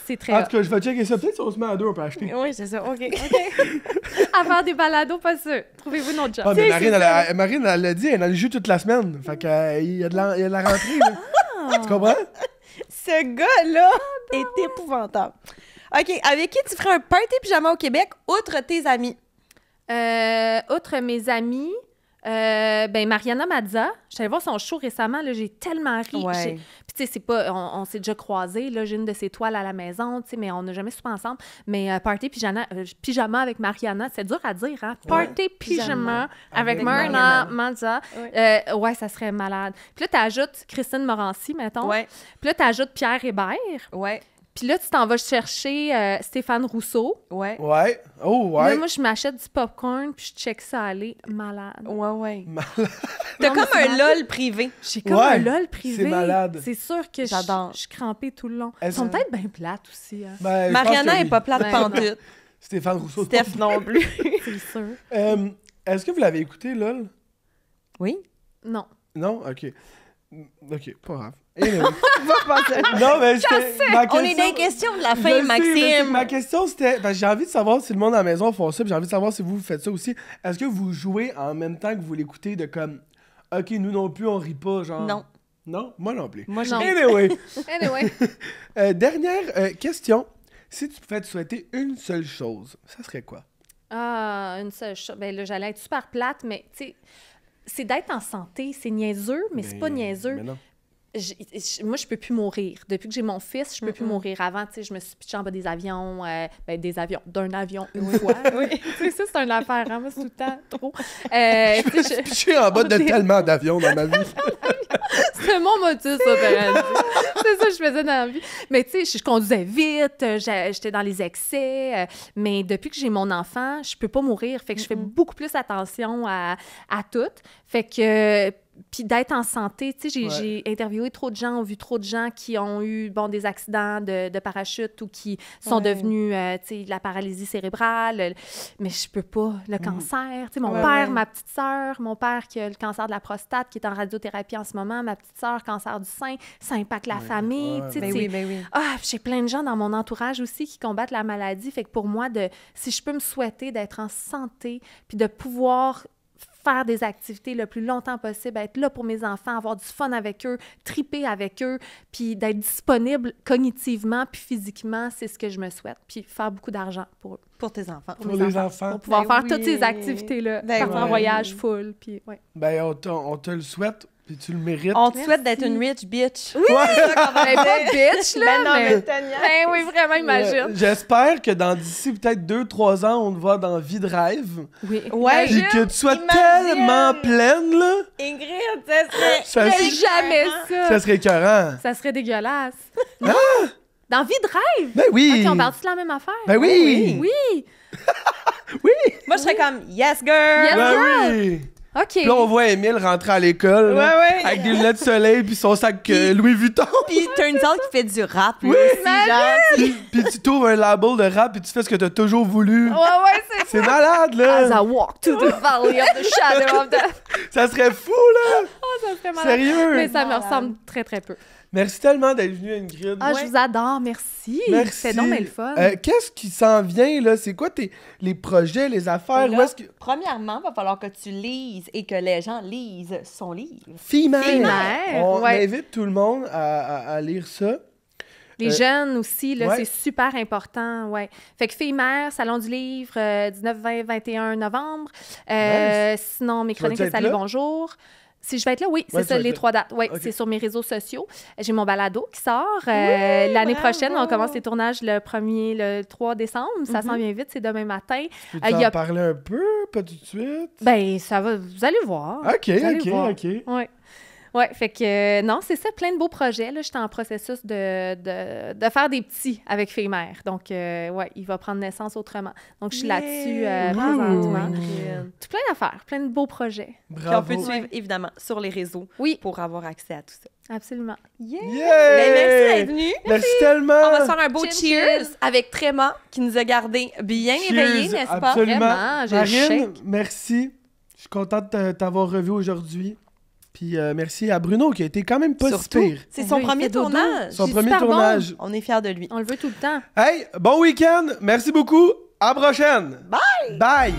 c'est très En hot. tout cas, je vais checker ça. Peut-être si on se met à deux, on peut acheter. Oui, c'est ça. OK. À faire des balados, pas sûr. Trouvez-vous notre job. Ah, mais Marine, elle l'a dit, elle a le jus toute la semaine. Fait qu'il y a de la rentrée, là. Tu comprends? Ce gars-là est épouvantable. OK, avec qui tu ferais un party pyjama au Québec, outre tes amis? Outre mes amis, ben Mariana Mazza, j'allais voir son show récemment, là, j'ai tellement ri. Ouais. Puis tu sais, c'est pas, on s'est déjà croisés, là, j'ai une de ses toiles à la maison, tu sais, mais on n'a jamais soupé ensemble. Mais party pyjama avec Mariana, c'est dur à dire, hein? Party pyjama avec Mariana Mazza. Ouais, ça serait malade. Puis là, t'ajoutes Christine Morancy, mettons. Ouais. Puis là, t'ajoutes Pierre Hébert. Ouais. Puis là, tu t'en vas chercher Stéphane Rousseau. Ouais. Ouais. Oh, Là, ouais. moi, je m'achète du popcorn, puis je check ça aller malade. Ouais. Non, T'as mais comme c'est un malade. LOL privé. J'ai comme Ouais, un LOL privé. c'est malade. C'est sûr que J'adore. je suis crampée tout le long. Est-ce- Ils sont peut-être bien plates aussi. Hein. Ben, je pense Mariana que est oui. pas plate Ben, pantoute. Stéphane Rousseau. Steph non plus. C'est sûr. Est-ce que vous l'avez écouté, LOL? Oui? Non. Non? OK. OK, pas grave. Anyway. Va passer. Non, mais ma On est dans les question... questions de la Je fin, sais, mais c'est- Maxime. ma question, c'était... Parce que j'ai envie de savoir si le monde à la maison fait ça, puis j'ai envie de savoir si vous faites ça aussi. Est-ce que vous jouez en même temps que vous l'écoutez de comme... OK, nous non plus, on rit pas, genre... Non. Non? Moi non plus. Moi, je Non. Anyway. Anyway. Dernière question. Si tu pouvais te souhaiter une seule chose, ça serait quoi? Ah, une seule chose. Ben là, j'allais être super plate, mais tu sais, c'est d'être en santé. C'est niaiseux, mais c'est pas niaiseux. Mais non. Moi, je peux plus mourir. Depuis que j'ai mon fils, je peux plus mourir. Avant, tu sais, je me suis pitchée en bas des avions, d'un avion une fois. Oui. Tu sais, ça, c'est une affaire, hein? Moi, c'est tout le temps trop. Je suis en bas de tellement d'avions dans ma vie. C'est mon motus opérandi. C'est ça que je faisais dans la vie. Mais tu sais, je conduisais vite, j'étais dans les excès. Mais depuis que j'ai mon enfant, je peux pas mourir. Fait que je fais beaucoup plus attention à tout. Fait que... Puis d'être en santé, tu sais, j'ai interviewé trop de gens, vu trop de gens qui ont eu, des accidents de parachute ou qui sont devenus, tu sais, la paralysie cérébrale. Mais je peux pas. Le cancer, tu sais, mon père, ma petite sœur, mon père qui a le cancer de la prostate, qui est en radiothérapie en ce moment, ma petite sœur, cancer du sein, ça impacte la famille, tu sais. Ben oui, ben oui. Ah, j'ai plein de gens dans mon entourage aussi qui combattent la maladie. Fait que pour moi, si je peux me souhaiter d'être en santé, puis de pouvoir faire des activités le plus longtemps possible, être là pour mes enfants, avoir du fun avec eux, triper avec eux, puis d'être disponible cognitivement puis physiquement, c'est ce que je me souhaite. Puis faire beaucoup d'argent pour eux. Pour tes enfants. Pour les enfants. Pour pouvoir Ben faire oui. toutes ces activités-là. Ben Partir en oui. voyage full, puis ouais. Ben, on te le souhaite, puis tu le mérites. On te souhaite Merci. d'être une rich bitch. Oui! Ben, pas bitch, là, Ben non, mais Ben oui, vraiment, imagine. J'espère que dans d'ici peut-être 2-3 ans, on te voit dans Vie de rêve. Oui. Ouais. Puis que tu sois Imagine. tellement pleine, là. Ingrid, ça serait... Ça, Mais jamais ça! ça serait écœurant. Ça serait dégueulasse. Dans Vie de rêve! Ben oui! OK, on parle-tu de la même affaire? Ben oui! Oui! Oui! Moi, je serais comme, yes, girl! Yes, Ben girl! oui! OK. Puis là, on voit Émile rentrer à l'école là, Ouais. avec des lunettes de soleil puis son sac Louis Vuitton. Puis turns out qu'il fait du rap, lui Oui. aussi, genre. Puis tu t'ouvres un label de rap et tu fais ce que t'as toujours voulu. Ouais, c'est C'est malade, As I là! walk to the valley of the shadow of death. Ça serait fou, là! Ça me fait malade. Sérieux! Mais ça me Malade. ressemble très, très peu. Merci tellement d'être venue, Ingrid. Ah, je vous adore, merci. Merci. C'est donc bien le fun. Qu'est-ce qui s'en vient, là? C'est quoi les projets, les affaires? Là, Où est-ce que... Premièrement, il va falloir que tu lises et que les gens lisent son livre. Fille-mère! Fille-mère, On ouais. invite tout le monde à lire ça. Les jeunes aussi, là, ouais. c'est super important, ouais. Fait que Fille-mère, Salon du livre, 19, 20, 21 novembre. Sinon, mes Tu vas-tu chroniques être Salut, là? bonjour. Si je vais être là, oui, Ouais, c'est tu ça, vas être les là. 3 dates. Oui, Ok. c'est sur mes réseaux sociaux. J'ai mon balado qui sort l'année bravo. prochaine. On commence les tournages le 3 décembre. Ça s'en vient vite, c'est demain matin. Peux-tu il y en a- parler un peu? Pas tout de suite? Ben, ça va, vous allez voir. OK, Vous allez OK, voir. OK. Ouais. Ouais, fait que non, c'est ça, plein de beaux projets. Là, j'étais en processus de faire des petits avec Fille-mère. Donc, ouais, il va prendre naissance autrement. Donc, je suis là-dessus présentement. Tout plein d'affaires, plein de beaux projets. Puis on Bravo. peut te suivre, évidemment, sur les réseaux Oui, pour avoir accès à tout ça. absolument. Yeah! Yeah! Ben, merci d'être venu. Merci tellement! On va se faire un beau Chin, cheers chin. avec Tréma qui nous a gardés bien Cheers, éveillés, n'est-ce pas? absolument. Vraiment, j'ai le Marine, shake. merci. Je suis contente de t'avoir revu aujourd'hui. Puis merci à Bruno qui a été quand même pas si Surtout, pire. c'est Ben son là, il premier fait dodo. tournage. Son C'est premier super bon. tournage. On est fiers de lui. On le veut tout le temps. Hey, bon week-end! Merci beaucoup! À la prochaine! Bye! Bye!